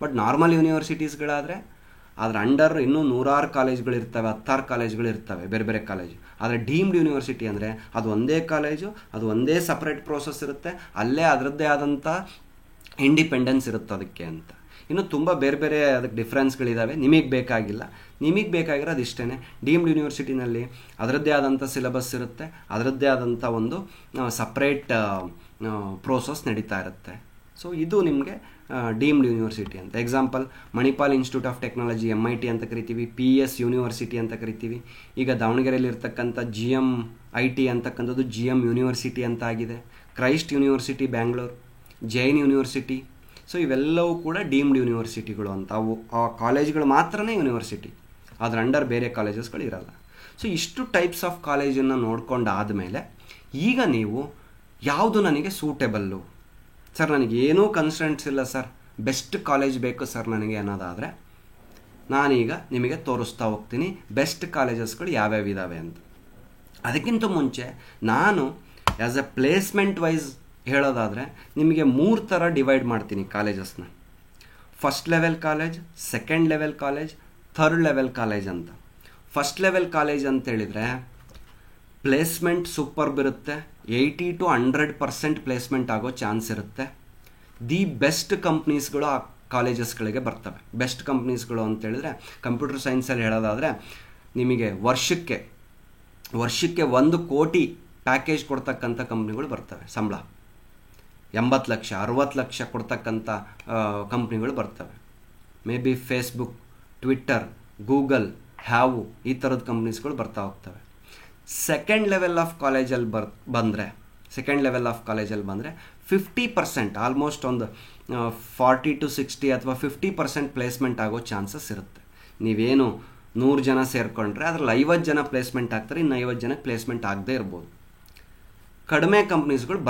ಬಟ್ ನಾರ್ಮಲ್ ಯೂನಿವರ್ಸಿಟೀಸ್ಗಳಾದರೆ ಅದರ ಅಂಡರ್ ಇನ್ನೂ 100 ಕಾಲೇಜುಗಳಿರ್ತವೆ, 10 ಕಾಲೇಜುಗಳು ಇರ್ತವೆ, ಬೇರೆ ಬೇರೆ ಕಾಲೇಜು. ಆದರೆ ಡೀಮ್ಡ್ ಯೂನಿವರ್ಸಿಟಿ ಅಂದರೆ ಅದು ಒಂದೇ ಕಾಲೇಜು, ಅದು ಒಂದೇ ಸಪ್ರೇಟ್ ಪ್ರೋಸೆಸ್ ಇರುತ್ತೆ, ಅಲ್ಲೇ ಅದರದ್ದೇ ಆದಂಥ ಇಂಡಿಪೆಂಡೆನ್ಸ್ ಇರುತ್ತೆ ಅದಕ್ಕೆ ಅಂತ. ಇನ್ನು ತುಂಬ ಬೇರೆ ಬೇರೆ ಅದಕ್ಕೆ ಡಿಫ್ರೆನ್ಸ್ಗಳಿದ್ದಾವೆ, ನಿಮಗೆ ಬೇಕಾಗಿಲ್ಲ. ನಿಮಗೆ ಬೇಕಾಗಿರೋದು ಇಷ್ಟೇ, ಡೀಮ್ಡ್ ಯೂನಿವರ್ಸಿಟಿನಲ್ಲಿ ಅದರದ್ದೇ ಆದಂಥ ಸಿಲೆಬಸ್ ಇರುತ್ತೆ, ಅದರದ್ದೇ ಆದಂಥ ಒಂದು ಸಪ್ರೇಟ್ ಪ್ರೋಸೆಸ್ ನಡೀತಾ ಇರುತ್ತೆ. ಸೊ ಇದು ನಿಮಗೆ ಡೀಮ್ಡ್ ಯೂನಿವರ್ಸಿಟಿ ಅಂತ. Example Manipal institute of technology MIT ಅಂತ ಕರಿತೀವಿ, PS ಯೂನಿವರ್ಸಿಟಿ ಅಂತ ಕರಿತೀವಿ. ಈಗ ದಾವಣಗೆರೆಯಲ್ಲಿರ್ತಕ್ಕಂಥ GMIT ಅಂತಕ್ಕಂಥದ್ದು GM ಯೂನಿವರ್ಸಿಟಿ ಅಂತ ಆಗಿದೆ. Christ university Bangalore, Jain university. So ಇವೆಲ್ಲವೂ ಕೂಡ ಡೀಮ್ಡ್ ಯೂನಿವರ್ಸಿಟಿಗಳು ಅಂತ. ಅವು ಆ ಕಾಲೇಜ್ಗಳು ಮಾತ್ರನೇ ಯೂನಿವರ್ಸಿಟಿ, ಅದರ ಅಂಡರ್ ಬೇರೆ ಕಾಲೇಜಸ್ಗಳು ಇರಲ್ಲ. ಸೊ ಇಷ್ಟು ಟೈಪ್ಸ್ ಆಫ್ ಕಾಲೇಜನ್ನು ನೋಡ್ಕೊಂಡಾದಮೇಲೆ ಈಗ ನೀವು ಯಾವುದು ನನಗೆ ಸೂಟೆಬಲ್ಲು ಸರ್, ನನಗೇನೂ ಕನ್ಸ್ಟೆಂಟ್ಸ್ ಇಲ್ಲ ಸರ್, ಬೆಸ್ಟ್ ಕಾಲೇಜ್ ಬೇಕು ಸರ್ ನನಗೆ ಅನ್ನೋದಾದರೆ ನಾನೀಗ ನಿಮಗೆ ತೋರಿಸ್ತಾ ಹೋಗ್ತೀನಿ ಬೆಸ್ಟ್ ಕಾಲೇಜಸ್ಗಳು ಯಾವ್ಯಾವ ಇದ್ದಾವೆ ಅಂತ. ಅದಕ್ಕಿಂತ ಮುಂಚೆ ನಾನು ಆ್ಯಸ್ ಎ ಪ್ಲೇಸ್ಮೆಂಟ್ ವೈಸ್ ಹೇಳೋದಾದರೆ ನಿಮಗೆ 3 ಥರ ಡಿವೈಡ್ ಮಾಡ್ತೀನಿ ಕಾಲೇಜಸ್ನ. First level college, second level college, third level college ಅಂತ. ಫಸ್ಟ್ ಲೆವೆಲ್ ಕಾಲೇಜ್ ಅಂತ ಹೇಳಿದರೆ ಪ್ಲೇಸ್ಮೆಂಟ್ ಸೂಪರ್ಬ್ ಇರುತ್ತೆ, 80 to 100% ಪ್ಲೇಸ್ಮೆಂಟ್ ಆಗೋ ಚಾನ್ಸ್ ಇರುತ್ತೆ. ದಿ ಬೆಸ್ಟ್ ಕಂಪ್ನೀಸ್ಗಳು ಆ ಕಾಲೇಜಸ್ಗಳಿಗೆ ಬರ್ತವೆ. ಬೆಸ್ಟ್ ಕಂಪ್ನೀಸ್ಗಳು ಅಂತೇಳಿದರೆ ಕಂಪ್ಯೂಟರ್ ಸೈನ್ಸಲ್ಲಿ ಹೇಳೋದಾದರೆ ನಿಮಗೆ ವರ್ಷಕ್ಕೆ 1 ಕೋಟಿ ಪ್ಯಾಕೇಜ್ ಕೊಡ್ತಕ್ಕಂಥ ಕಂಪ್ನಿಗಳು ಬರ್ತವೆ. ಸಂಬಳ 80 ಲಕ್ಷ 60 ಲಕ್ಷ ಕೊಡ್ತಕ್ಕಂಥ ಕಂಪ್ನಿಗಳು ಬರ್ತವೆ. Maybe Facebook, Twitter, Google, ಹ್ಯಾವು ಈ ಥರದ ಕಂಪ್ನೀಸ್ಗಳು ಬರ್ತಾ ಹೋಗ್ತವೆ. ಸೆಕೆಂಡ್ ಲೆವೆಲ್ ಆಫ್ ಕಾಲೇಜಲ್ಲಿ ಬಂದರೆ 50%, ಆಲ್ಮೋಸ್ಟ್ ಒಂದು 40 to 60 ಅಥವಾ 50% ಪ್ಲೇಸ್ಮೆಂಟ್ ಆಗೋ ಚಾನ್ಸಸ್ ಇರುತ್ತೆ. ನೀವೇನು 100 ಜನ ಸೇರಿಕೊಂಡ್ರೆ ಅದರಲ್ಲಿ 50 ಜನ ಪ್ಲೇಸ್ಮೆಂಟ್ ಆಗ್ತಾರೆ, ಇನ್ನು 50 ಜನಕ್ಕೆ ಪ್ಲೇಸ್ಮೆಂಟ್ ಆಗದೇ ಇರ್ಬೋದು. ಕಡಿಮೆ ಕಂಪ್ನೀಸ್ಗಳು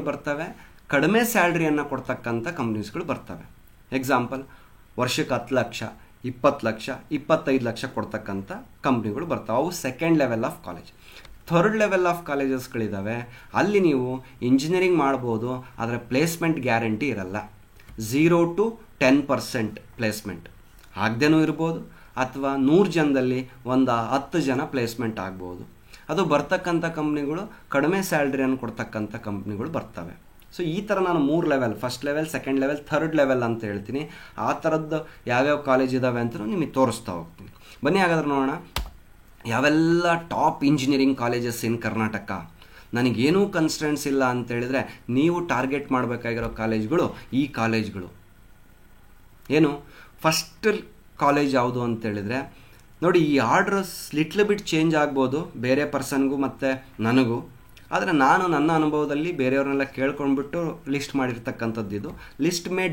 ಬರ್ತವೆ, ಕಡಿಮೆ ಸ್ಯಾಲ್ರಿಯನ್ನು ಕೊಡ್ತಕ್ಕಂಥ ಕಂಪ್ನೀಸ್ಗಳು ಬರ್ತವೆ. ಎಕ್ಸಾಂಪಲ್ ವರ್ಷಕ್ಕೆ 10 ಲಕ್ಷ 20 ಲಕ್ಷ 25 ಲಕ್ಷ ಕೊಡ್ತಕ್ಕಂಥ ಕಂಪ್ನಿಗಳು ಬರ್ತಾವೆ. ಅವು second level of college. Third level of ಕಾಲೇಜಸ್ಗಳಿದ್ದಾವೆ, ಅಲ್ಲಿ ನೀವು ಇಂಜಿನಿಯರಿಂಗ್ ಮಾಡ್ಬೋದು, ಆದರೆ ಪ್ಲೇಸ್ಮೆಂಟ್ ಗ್ಯಾರಂಟಿ ಇರಲ್ಲ. 0 to 10% ಪ್ಲೇಸ್ಮೆಂಟ್ ಆಗದೇನೂ ಇರ್ಬೋದು, ಅಥವಾ 100 ಜನದಲ್ಲಿ ಒಂದು 10 ಜನ ಪ್ಲೇಸ್ಮೆಂಟ್ ಆಗ್ಬೋದು. ಅದು ಬರ್ತಕ್ಕಂಥ ಕಂಪ್ನಿಗಳು ಕಡಿಮೆ ಸ್ಯಾಲ್ರಿಯನ್ನು ಕೊಡ್ತಕ್ಕಂಥ ಕಂಪ್ನಿಗಳು ಬರ್ತವೆ. ಸೊ ಈ ಥರ ನಾನು 3 level, first level, second level, third level ಅಂತ ಹೇಳ್ತೀನಿ. ಆ ಥರದ್ದು ಯಾವ್ಯಾವ ಕಾಲೇಜ್ ಇದ್ದಾವೆ ಅಂತ ನಿಮಗೆ ತೋರಿಸ್ತಾ ಹೋಗ್ತೀನಿ. ಬನ್ನಿ ಹಾಗಾದ್ರೆ ನೋಡೋಣ ಯಾವೆಲ್ಲ ಟಾಪ್ ಇಂಜಿನಿಯರಿಂಗ್ ಕಾಲೇಜಸ್ ಇನ್ ಕರ್ನಾಟಕ. ನನಗೇನೂ ಕನ್ಸ್ಟೆಂಟ್ಸ್ ಇಲ್ಲ ಅಂತೇಳಿದರೆ ನೀವು ಟಾರ್ಗೆಟ್ ಮಾಡಬೇಕಾಗಿರೋ ಕಾಲೇಜ್ಗಳು ಈ ಕಾಲೇಜ್ಗಳು. ಏನು ಫಸ್ಟ್ ಕಾಲೇಜ್ ಯಾವುದು ಅಂತೇಳಿದರೆ ನೋಡಿ, ಈ ಆರ್ಡ್ರಸ್ ಲಿಟ್ಲ್ ಬಿಟ್ ಚೇಂಜ್ ಆಗ್ಬೋದು ಬೇರೆ ಪರ್ಸನ್ಗೂ ಮತ್ತು ನನಗೂ, ಆದರೆ ನಾನು ನನ್ನ ಅನುಭವದಲ್ಲಿ ಬೇರೆಯವ್ರನ್ನೆಲ್ಲ ಕೇಳ್ಕೊಂಡ್ಬಿಟ್ಟು ಲಿಸ್ಟ್ ಮಾಡಿರ್ತಕ್ಕಂಥದ್ದು. ಇದು list May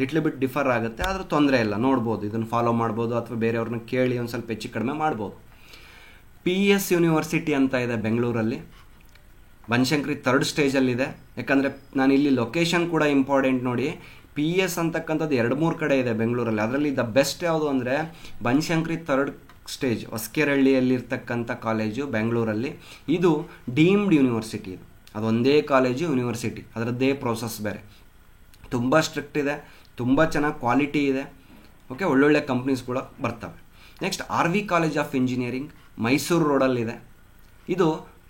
little bit differ ಆಗುತ್ತೆ, ಆದರೆ ತೊಂದರೆ ಇಲ್ಲ, ನೋಡ್ಬೋದು, ಇದನ್ನು ಫಾಲೋ ಮಾಡ್ಬೋದು, ಅಥವಾ ಬೇರೆಯವ್ರನ್ನ ಕೇಳಿ ಒಂದು ಸ್ವಲ್ಪ ಹೆಚ್ಚು ಕಡಿಮೆ ಮಾಡ್ಬೋದು. PS ಯೂನಿವರ್ಸಿಟಿ ಅಂತ ಇದೆ ಬೆಂಗಳೂರಲ್ಲಿ, ಬನಶಂಕರಿ 3rd ಸ್ಟೇಜಲ್ಲಿದೆ. ಯಾಕಂದರೆ ನಾನು ಇಲ್ಲಿ ಲೊಕೇಶನ್ ಕೂಡ ಇಂಪಾರ್ಟೆಂಟ್ ನೋಡಿ. PS ಅಂತಕ್ಕಂಥದ್ದು 2-3 ಕಡೆ ಇದೆ ಬೆಂಗಳೂರಲ್ಲಿ. ಅದರಲ್ಲಿ ದ ಬೆಸ್ಟ್ ಯಾವುದು ಅಂದರೆ ಬನಶಂಕರಿ 3rd ಸ್ಟೇಜ್, ಹೊಸಕೆರಹಳ್ಳಿಯಲ್ಲಿರ್ತಕ್ಕಂಥ ಕಾಲೇಜು ಬೆಂಗಳೂರಲ್ಲಿ. ಇದು ಡೀಮ್ಡ್ ಯೂನಿವರ್ಸಿಟಿ. ಇದು ಅದೊಂದೇ ಕಾಲೇಜು ಯೂನಿವರ್ಸಿಟಿ, ಅದರದ್ದೇ ಪ್ರೋಸೆಸ್ ಬೇರೆ. ತುಂಬ ಸ್ಟ್ರಿಕ್ಟ್ ಇದೆ, ತುಂಬ ಚೆನ್ನಾಗಿ ಕ್ವಾಲಿಟಿ ಇದೆ. ಓಕೆ, ಒಳ್ಳೊಳ್ಳೆ ಕಂಪ್ನೀಸ್ಗಳು ಬರ್ತವೆ. Next RV college of engineering Mysuru ರೋಡಲ್ಲಿದೆ. ಇದು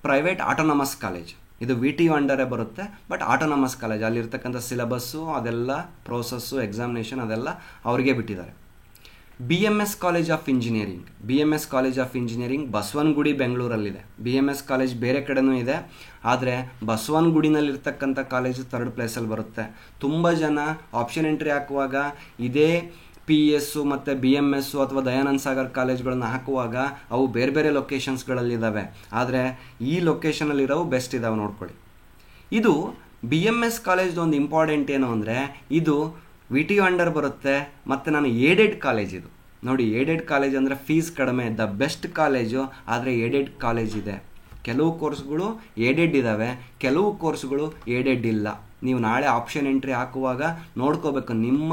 ಪ್ರೈವೇಟ್ ಆಟೋನಮಸ್ ಕಾಲೇಜ್. ಇದು VTU ಅಂಡರೇ ಬರುತ್ತೆ, ಬಟ್ ಆಟೋನಮಸ್ ಕಾಲೇಜ್. ಅಲ್ಲಿರ್ತಕ್ಕಂಥ ಸಿಲೆಬಸ್ಸು ಅದೆಲ್ಲ ಪ್ರೋಸೆಸ್ಸು ಎಕ್ಸಾಮಿನೇಷನ್ ಅದೆಲ್ಲ ಅವರಿಗೆ ಬಿಟ್ಟಿದ್ದಾರೆ. BMS college of engineering Basavanagudi ಬೆಂಗಳೂರಲ್ಲಿದೆ. BMS ಕಾಲೇಜ್ ಬೇರೆ ಕಡೆನೂ ಇದೆ, ಆದರೆ ಬಸವನಗುಡಿನಲ್ಲಿರ್ತಕ್ಕಂಥ ಕಾಲೇಜು 3rd ಪ್ಲೇಸಲ್ಲಿ ಬರುತ್ತೆ. ತುಂಬ ಜನ ಆಪ್ಷನ್ ಎಂಟ್ರಿ ಹಾಕುವಾಗ ಇದೇ PS ಮತ್ತು BMS ಅಥವಾ ದಯಾನಂದ ಸಾಗರ್ ಕಾಲೇಜ್ಗಳನ್ನ ಹಾಕುವಾಗ ಅವು ಬೇರೆ ಬೇರೆ ಲೊಕೇಶನ್ಸ್ಗಳಲ್ಲಿದ್ದಾವೆ, ಆದರೆ ಈ ಲೊಕೇಶನಲ್ಲಿರೋವು ಬೆಸ್ಟ್ ಇದ್ದಾವೆ ನೋಡ್ಕೊಳ್ಳಿ. ಇದು BMS ಕಾಲೇಜ್ದು ಒಂದು ಇಂಪಾರ್ಟೆಂಟ್ ಏನು ಅಂದರೆ ಇದು VTU ಅಂಡರ್ ಬರುತ್ತೆ, ಮತ್ತು ನಾನು ಏಡೆಡ್ ಕಾಲೇಜ್. ಇದು ನೋಡಿ, ಏಡೆಡ್ ಕಾಲೇಜ್ ಅಂದರೆ ಫೀಸ್ ಕಡಿಮೆ, ದ ಬೆಸ್ಟ್ ಕಾಲೇಜು. ಆದರೆ ಏಡೆಡ್ ಕಾಲೇಜ್ ಇದೆ, ಕೆಲವು ಕೋರ್ಸ್ಗಳು ಏಡೆಡ್ ಇದ್ದಾವೆ, ಕೆಲವು ಕೋರ್ಸ್ಗಳು ಏಡೆಡ್ ಇಲ್ಲ. ನೀವು ನಾಳೆ ಆಪ್ಷನ್ ಎಂಟ್ರಿ ಹಾಕುವಾಗ ನೋಡ್ಕೋಬೇಕು ನಿಮ್ಮ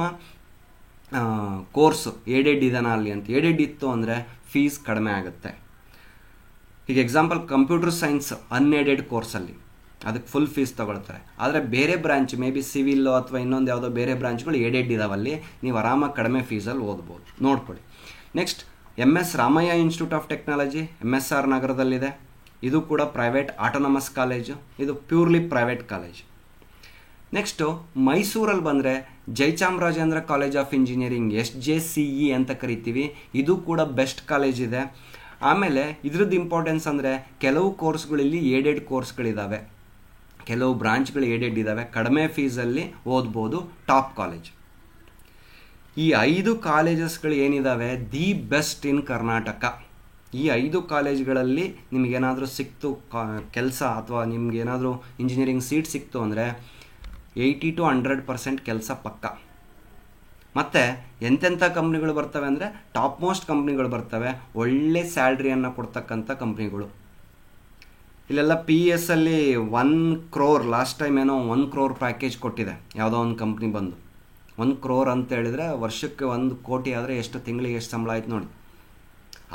ಕೋರ್ಸು ಏಡೆಡ್ ಇದೆನಾ ಅಲ್ಲಿ ಅಂತ. ಏಡೆಡ್ ಇತ್ತು ಅಂದರೆ ಫೀಸ್ ಕಡಿಮೆ ಆಗುತ್ತೆ. ಈಗ ಎಕ್ಸಾಂಪಲ್ ಕಂಪ್ಯೂಟರ್ ಸೈನ್ಸ್ ಅನ್ಏಡೆಡ್ ಕೋರ್ಸಲ್ಲಿ ಅದಕ್ಕೆ ಫುಲ್ ಫೀಸ್ ತೊಗೊಳ್ತಾರೆ, ಆದರೆ ಬೇರೆ ಬ್ರಾಂಚ್ ಮೇ ಬಿ ಸಿವಿಲ್ಲೋ ಅಥವಾ ಇನ್ನೊಂದು ಯಾವುದೋ ಬೇರೆ ಬ್ರಾಂಚ್ಗಳು ಏಡೆಡ್ ಇದಾವಲ್ಲಿ ನೀವು ಆರಾಮಾಗಿ ಕಡಿಮೆ ಫೀಸಲ್ಲಿ ಓದ್ಬೋದು, ನೋಡ್ಕೊಳ್ಳಿ. Next MS Ramaiah institute of technology MSR ನಗರದಲ್ಲಿದೆ. ಇದು ಕೂಡ ಪ್ರೈವೇಟ್ ಆಟೋನಮಸ್ ಕಾಲೇಜು, ಇದು ಪ್ಯೂರ್ಲಿ ಪ್ರೈವೇಟ್ ಕಾಲೇಜ್. ನೆಕ್ಸ್ಟು ಮೈಸೂರಲ್ಲಿ ಬಂದರೆ Jayachamarajendra college of engineering SJCE ಅಂತ ಕರಿತೀವಿ. ಇದು ಕೂಡ ಬೆಸ್ಟ್ ಕಾಲೇಜ್ ಇದೆ. ಆಮೇಲೆ ಇದ್ರದ್ದು ಇಂಪಾರ್ಟೆನ್ಸ್ ಅಂದರೆ ಕೆಲವು ಕೋರ್ಸ್ಗಳಲ್ಲಿ ಏಡೆಡ್ ಕೋರ್ಸ್ಗಳಿದ್ದಾವೆ, ಕೆಲವು ಬ್ರಾಂಚ್ಗಳು ಏಡೆಡ್ ಇದ್ದಾವೆ, ಕಡಿಮೆ ಫೀಸಲ್ಲಿ ಓದ್ಬೋದು, ಟಾಪ್ ಕಾಲೇಜ್. ಈ 5 ಕಾಲೇಜಸ್ಗಳು ಏನಿದ್ದಾವೆ ದಿ ಬೆಸ್ಟ್ ಇನ್ ಕರ್ನಾಟಕ. ಈ 5 ಕಾಲೇಜ್ಗಳಲ್ಲಿ ನಿಮಗೇನಾದರೂ ಸಿಕ್ತು ಕೆಲಸ ಅಥವಾ ನಿಮಗೇನಾದರೂ ಇಂಜಿನಿಯರಿಂಗ್ ಸೀಟ್ ಸಿಕ್ತು ಅಂದರೆ 80 to 100% ಕೆಲಸ ಪಕ್ಕ. ಮತ್ತು ಎಂತೆಂಥ ಕಂಪ್ನಿಗಳು ಬರ್ತವೆ ಅಂದರೆ ಟಾಪ್ ಮೋಸ್ಟ್ ಕಂಪ್ನಿಗಳು ಬರ್ತವೆ, ಒಳ್ಳೆ ಸ್ಯಾಲ್ರಿಯನ್ನು ಕೊಡ್ತಕ್ಕಂಥ ಕಂಪ್ನಿಗಳು. ಇಲ್ಲೆಲ್ಲ PS ಅಲ್ಲಿ 1 crore ಲಾಸ್ಟ್ ಟೈಮ್ ಏನೋ 1 crore ಪ್ಯಾಕೇಜ್ ಕೊಟ್ಟಿದೆ ಯಾವುದೋ ಒಂದು ಕಂಪ್ನಿ ಬಂದು. 1 crore ಅಂತ ಹೇಳಿದರೆ ವರ್ಷಕ್ಕೆ 1 ಕೋಟಿ ಆದರೆ ಎಷ್ಟು ತಿಂಗಳಿಗೆ ಎಷ್ಟು ಸಂಬಳ ಆಯ್ತು ನೋಡಿ.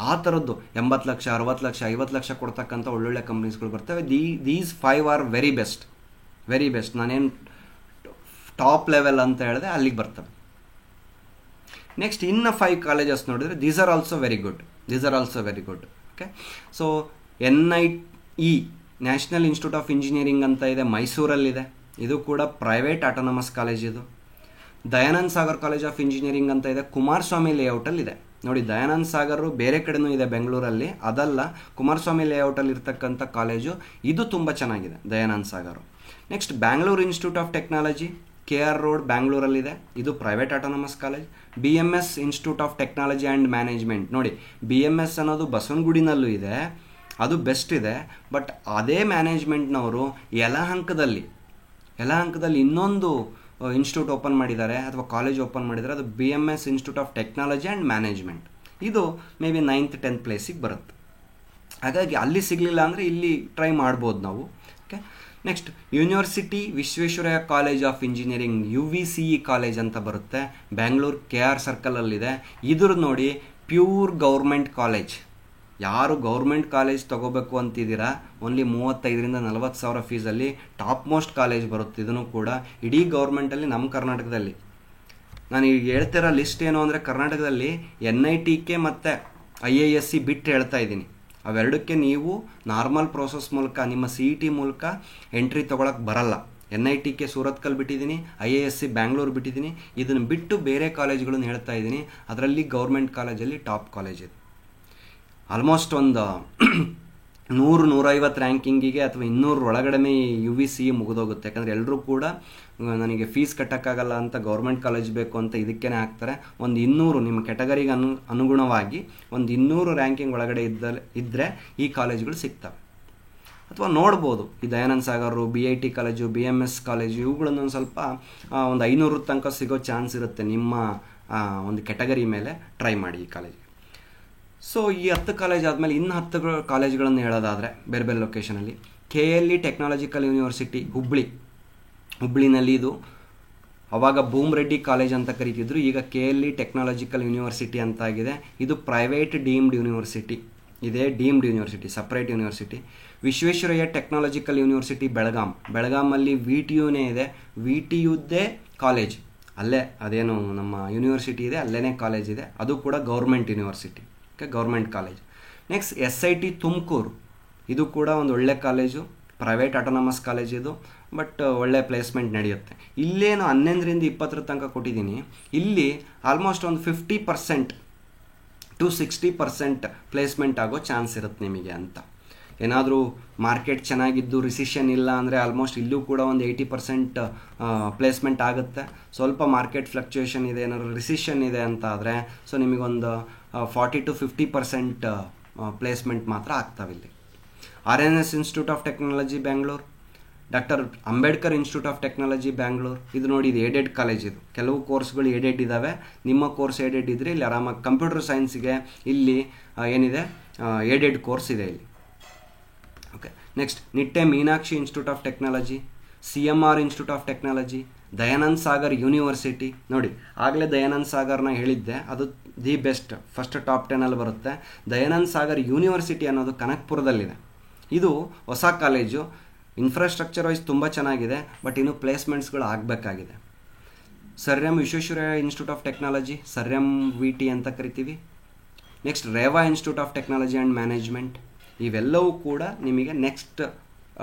ಆ ಥರದ್ದು 80 ಲಕ್ಷ 60 ಲಕ್ಷ 50 ಲಕ್ಷ ಕೊಡ್ತಕ್ಕಂಥ ಒಳ್ಳೊಳ್ಳೆ ಕಂಪ್ನೀಸ್ಗಳು ಬರ್ತವೆ. These 5 are very best. ನಾನೇನು ಟಾಪ್ ಲೆವೆಲ್ ಅಂತ ಹೇಳಿದೆ ಅಲ್ಲಿಗೆ ಬರ್ತವೆ. ನೆಕ್ಸ್ಟ್ ಇನ್ನು 5 ಕಾಲೇಜಸ್ ನೋಡಿದರೆ these are also very good. Okay, so NIE national institute of engineering ಅಂತ ಇದೆ, ಮೈಸೂರಲ್ಲಿದೆ. ಇದು ಕೂಡ ಪ್ರೈವೇಟ್ ಆಟೋನಮಸ್ ಕಾಲೇಜ್. ಇದು Dayanand Sagar college of engineering ಅಂತ ಇದೆ, ಕುಮಾರಸ್ವಾಮಿ ಲೇಔಟಲ್ಲಿದೆ. ನೋಡಿ, ದಯಾನಂದ್ ಸಾಗರು ಬೇರೆ ಕಡೆನೂ ಇದೆ ಬೆಂಗಳೂರಲ್ಲಿ, ಅದಲ್ಲ ಕುಮಾರಸ್ವಾಮಿ ಲೇಔಟಲ್ಲಿ ಇರ್ತಕ್ಕಂಥ ಕಾಲೇಜು. ಇದು ತುಂಬ ಚೆನ್ನಾಗಿದೆ Dayanand Sagar. Next Bangalore institute of technology, KR road ಬ್ಯಾಂಗ್ಳೂರಲ್ಲಿದೆ. ಇದು private autonomous college. BMS institute of technology and management. ನೋಡಿ, BMS ಅನ್ನೋದು ಬಸವನಗುಡಿನಲ್ಲೂ ಇದೆ, ಅದು ಬೆಸ್ಟ್ ಇದೆ. ಬಟ್ ಅದೇ ಮ್ಯಾನೇಜ್ಮೆಂಟ್ನವರು ಯಲಹಂಕದಲ್ಲಿ ಇನ್ನೊಂದು ಇನ್ಸ್ಟಿಟ್ಯೂಟ್ ಓಪನ್ ಮಾಡಿದ್ದಾರೆ ಅಥವಾ ಕಾಲೇಜ್ ಓಪನ್ ಮಾಡಿದ್ದಾರೆ, ಅದು BMS institute of technology and management. ಇದು ಮೇ ಬಿ 9th 10th ಪ್ಲೇಸಿಗೆ ಬರುತ್ತೆ. ಹಾಗಾಗಿ ಅಲ್ಲಿ ಸಿಗಲಿಲ್ಲ ಅಂದರೆ ಇಲ್ಲಿ ಟ್ರೈ ಮಾಡ್ಬೋದು ನಾವು. Okay, next university Visvesvaraya college of engineering, UVCE college ಅಂತ ಬರುತ್ತೆ, ಬ್ಯಾಂಗ್ಳೂರು KR ಸರ್ಕಲಲ್ಲಿದೆ. ಇದ್ರ ನೋಡಿ ಪ್ಯೂರ್ ಗೌರ್ಮೆಂಟ್ ಕಾಲೇಜ್. ಯಾರು ಗೌರ್ಮೆಂಟ್ ಕಾಲೇಜ್ ತೊಗೋಬೇಕು ಅಂತಿದ್ದೀರಾ, ಓನ್ಲಿ 35,000 to 40,000 ಫೀಸಲ್ಲಿ ಟಾಪ್ ಮೋಸ್ಟ್ ಕಾಲೇಜ್ ಬರುತ್ತೆ. ಇದನ್ನು ಕೂಡ ಇಡೀ ಗೌರ್ಮೆಂಟಲ್ಲಿ ನಮ್ಮ ಕರ್ನಾಟಕದಲ್ಲಿ. ನಾನು ಈಗ ಹೇಳ್ತಿರೋ ಲಿಸ್ಟ್ ಏನು ಅಂದರೆ ಕರ್ನಾಟಕದಲ್ಲಿ NITK ಮತ್ತು IISc ಬಿಟ್ಟು ಹೇಳ್ತಾ ಇದ್ದೀನಿ. ಅವೆರಡಕ್ಕೆ ನೀವು ನಾರ್ಮಲ್ ಪ್ರೋಸೆಸ್ ಮೂಲಕ ನಿಮ್ಮ CET ಮೂಲಕ ಎಂಟ್ರಿ ತೊಗೊಳಕ್ಕೆ ಬರಲ್ಲ. NITK ಸೂರತ್ಕಲ್ ಬಿಟ್ಟಿದ್ದೀನಿ, IISc ಬ್ಯಾಂಗ್ಳೂರು ಬಿಟ್ಟಿದ್ದೀನಿ. ಇದನ್ನು ಬಿಟ್ಟು ಬೇರೆ ಕಾಲೇಜ್ಗಳನ್ನು ಹೇಳ್ತಾ ಇದ್ದೀನಿ. ಅದರಲ್ಲಿ ಗೌರ್ಮೆಂಟ್ ಕಾಲೇಜಲ್ಲಿ ಟಾಪ್ ಕಾಲೇಜ್ ಇದೆ. ಆಲ್ಮೋಸ್ಟ್ ಒಂದು 100-150 ರ್ಯಾಂಕಿಂಗಿಗೆ ಅಥವಾ 200 ಒಳಗಡೆ UVCE ಮುಗಿದೋಗುತ್ತೆ. ಯಾಕಂದರೆ ಎಲ್ಲರೂ ಕೂಡ ನನಗೆ ಫೀಸ್ ಕಟ್ಟೋಕ್ಕಾಗಲ್ಲ ಅಂತ ಗೌರ್ಮೆಂಟ್ ಕಾಲೇಜ್ ಬೇಕು ಅಂತ ಇದಕ್ಕೇ ಹಾಕ್ತಾರೆ. ಒಂದು 200 ನಿಮ್ಮ ಕ್ಯಾಟಗರಿಗೆ ಅನುಗುಣವಾಗಿ ಒಂದು 200 ರ್ಯಾಂಕಿಂಗ್ ಒಳಗಡೆ ಇದ್ದರೆ ಈ ಕಾಲೇಜುಗಳು ಸಿಗ್ತವೆ. ಅಥವಾ ನೋಡ್ಬೋದು, ಈ Dayanand ಸಾಗರು, BIT college, BMS college, ಇವುಗಳನ್ನು ಒಂದು ಸ್ವಲ್ಪ ಒಂದು 500 ತನಕ ಸಿಗೋ ಚಾನ್ಸ್ ಇರುತ್ತೆ. ನಿಮ್ಮ ಒಂದು ಕ್ಯಾಟಗರಿ ಮೇಲೆ ಟ್ರೈ ಮಾಡಿ ಈ ಕಾಲೇಜಿಗೆ. ಸೊ ಈ 10 ಕಾಲೇಜ್ ಆದಮೇಲೆ ಇನ್ನು 10 ಕಾಲೇಜ್ಗಳನ್ನು ಹೇಳೋದಾದರೆ ಬೇರೆ ಬೇರೆ ಲೊಕೇಶನಲ್ಲಿ, KLE ಟೆಕ್ನಾಲಜಿಕಲ್ ಯೂನಿವರ್ಸಿಟಿ ಹುಬ್ಳಿನಲ್ಲಿ. ಇದು ಅವಾಗ ಬೂಮ್ ರೆಡ್ಡಿ ಕಾಲೇಜ್ ಅಂತ ಕರೀತಿದ್ರು, ಈಗ KLE ಟೆಕ್ನಾಲಜಿಕಲ್ ಯೂನಿವರ್ಸಿಟಿ ಅಂತ ಆಗಿದೆ. ಇದು private deemed university, university, separate university. Visvesvaraya technological university ಬೆಳಗಾಮಲ್ಲಿ VTUನೇ ಇದೆ, VTUದ್ದೇ ಕಾಲೇಜ್ ಅಲ್ಲೇ, ಅದೇನು ನಮ್ಮ ಯೂನಿವರ್ಸಿಟಿ ಇದೆ ಅಲ್ಲೇ ಕಾಲೇಜ್ ಇದೆ, ಅದು ಕೂಡ government university, government college. Next SIT Tumakuru, ಇದು ಕೂಡ ಒಂದು ಒಳ್ಳೆ ಕಾಲೇಜು, ಪ್ರೈವೇಟ್ ಆಟೋನಮಸ್ ಕಾಲೇಜ್ ಇದು, ಬಟ್ ಒಳ್ಳೆ ಪ್ಲೇಸ್ಮೆಂಟ್ ನಡೆಯುತ್ತೆ. ಇಲ್ಲೇನು 11ರಿಂದ 20 ತನಕ ಕೊಟ್ಟಿದ್ದೀನಿ. ಇಲ್ಲಿ ಆಲ್ಮೋಸ್ಟ್ ಒಂದು 50% to 60% ಪ್ಲೇಸ್ಮೆಂಟ್ ಆಗೋ ಚಾನ್ಸ್ ಇರುತ್ತೆ ನಿಮಗೆ ಅಂತ. ಏನಾದರೂ ಮಾರ್ಕೆಟ್ ಚೆನ್ನಾಗಿದ್ದು ರಿಸಿಷನ್ ಇಲ್ಲ ಅಂದರೆ ಆಲ್ಮೋಸ್ಟ್ ಇಲ್ಲೂ ಕೂಡ ಒಂದು 80% ಪ್ಲೇಸ್ಮೆಂಟ್ ಆಗುತ್ತೆ. ಸ್ವಲ್ಪ ಮಾರ್ಕೆಟ್ ಫ್ಲಕ್ಚುಯೇಷನ್ ಇದೆ, ಏನಾದರೂ ರಿಸಿಷನ್ ಇದೆ ಅಂತ ಆದರೆ ಸೊ ನಿಮಗೊಂದು 40 to 50% ಪ್ಲೇಸ್ಮೆಂಟ್ ಮಾತ್ರ ಆಗ್ತಾವೆ ಇಲ್ಲಿ. RNS institute of technology Bangalore, doctor Ambedkar institute of technology Bangalore. ಇದು ನೋಡಿ, ಇದು ಏಡೆಡ್ ಕಾಲೇಜ್. ಇದು ಕೆಲವು ಕೋರ್ಸ್ಗಳು ಏಡೆಡ್ ಇದ್ದಾವೆ. ನಿಮ್ಮ ಕೋರ್ಸ್ ಏಡೆಡ್ ಇದ್ದರೆ ಇಲ್ಲಿ ಆರಾಮಾಗಿ ಕಂಪ್ಯೂಟರ್ ಸೈನ್ಸ್ಗೆ ಇಲ್ಲಿ ಏನಿದೆ ಏಡೆಡ್ ಕೋರ್ಸ್ ಇದೆ ಇಲ್ಲಿ. Okay, next Nitte Meenakshi institute of technology, CMR institute of technology, Dayanand Sagar university. ನೋಡಿ, ಆಗಲೇ ದಯಾನಂದ್ ಸಾಗರ್ನ ಹೇಳಿದ್ದೆ, ಅದು ದಿ ಬೆಸ್ಟ್, ಫಸ್ಟ್ ಟಾಪ್ 10 ಬರುತ್ತೆ. ದಯಾನಂದ್ ಸಾಗರ್ ಯೂನಿವರ್ಸಿಟಿ ಅನ್ನೋದು ಕನಕ್ಪುರದಲ್ಲಿದೆ. ಇದು ಹೊಸ ಕಾಲೇಜು, ಇನ್ಫ್ರಾಸ್ಟ್ರಕ್ಚರ್ ವೈಸ್ ತುಂಬ ಚೆನ್ನಾಗಿದೆ, ಬಟ್ ಇನ್ನು ಪ್ಲೇಸ್ಮೆಂಟ್ಸ್ಗಳು ಆಗಬೇಕಾಗಿದೆ. Sir M Visvesvaraya Institute of Technology, sir M VT ಅಂತ ಕರಿತೀವಿ. Next Reva Institute of technology and Management. ಇವೆಲ್ಲವೂ ಕೂಡ ನಿಮಗೆ ನೆಕ್ಸ್ಟ್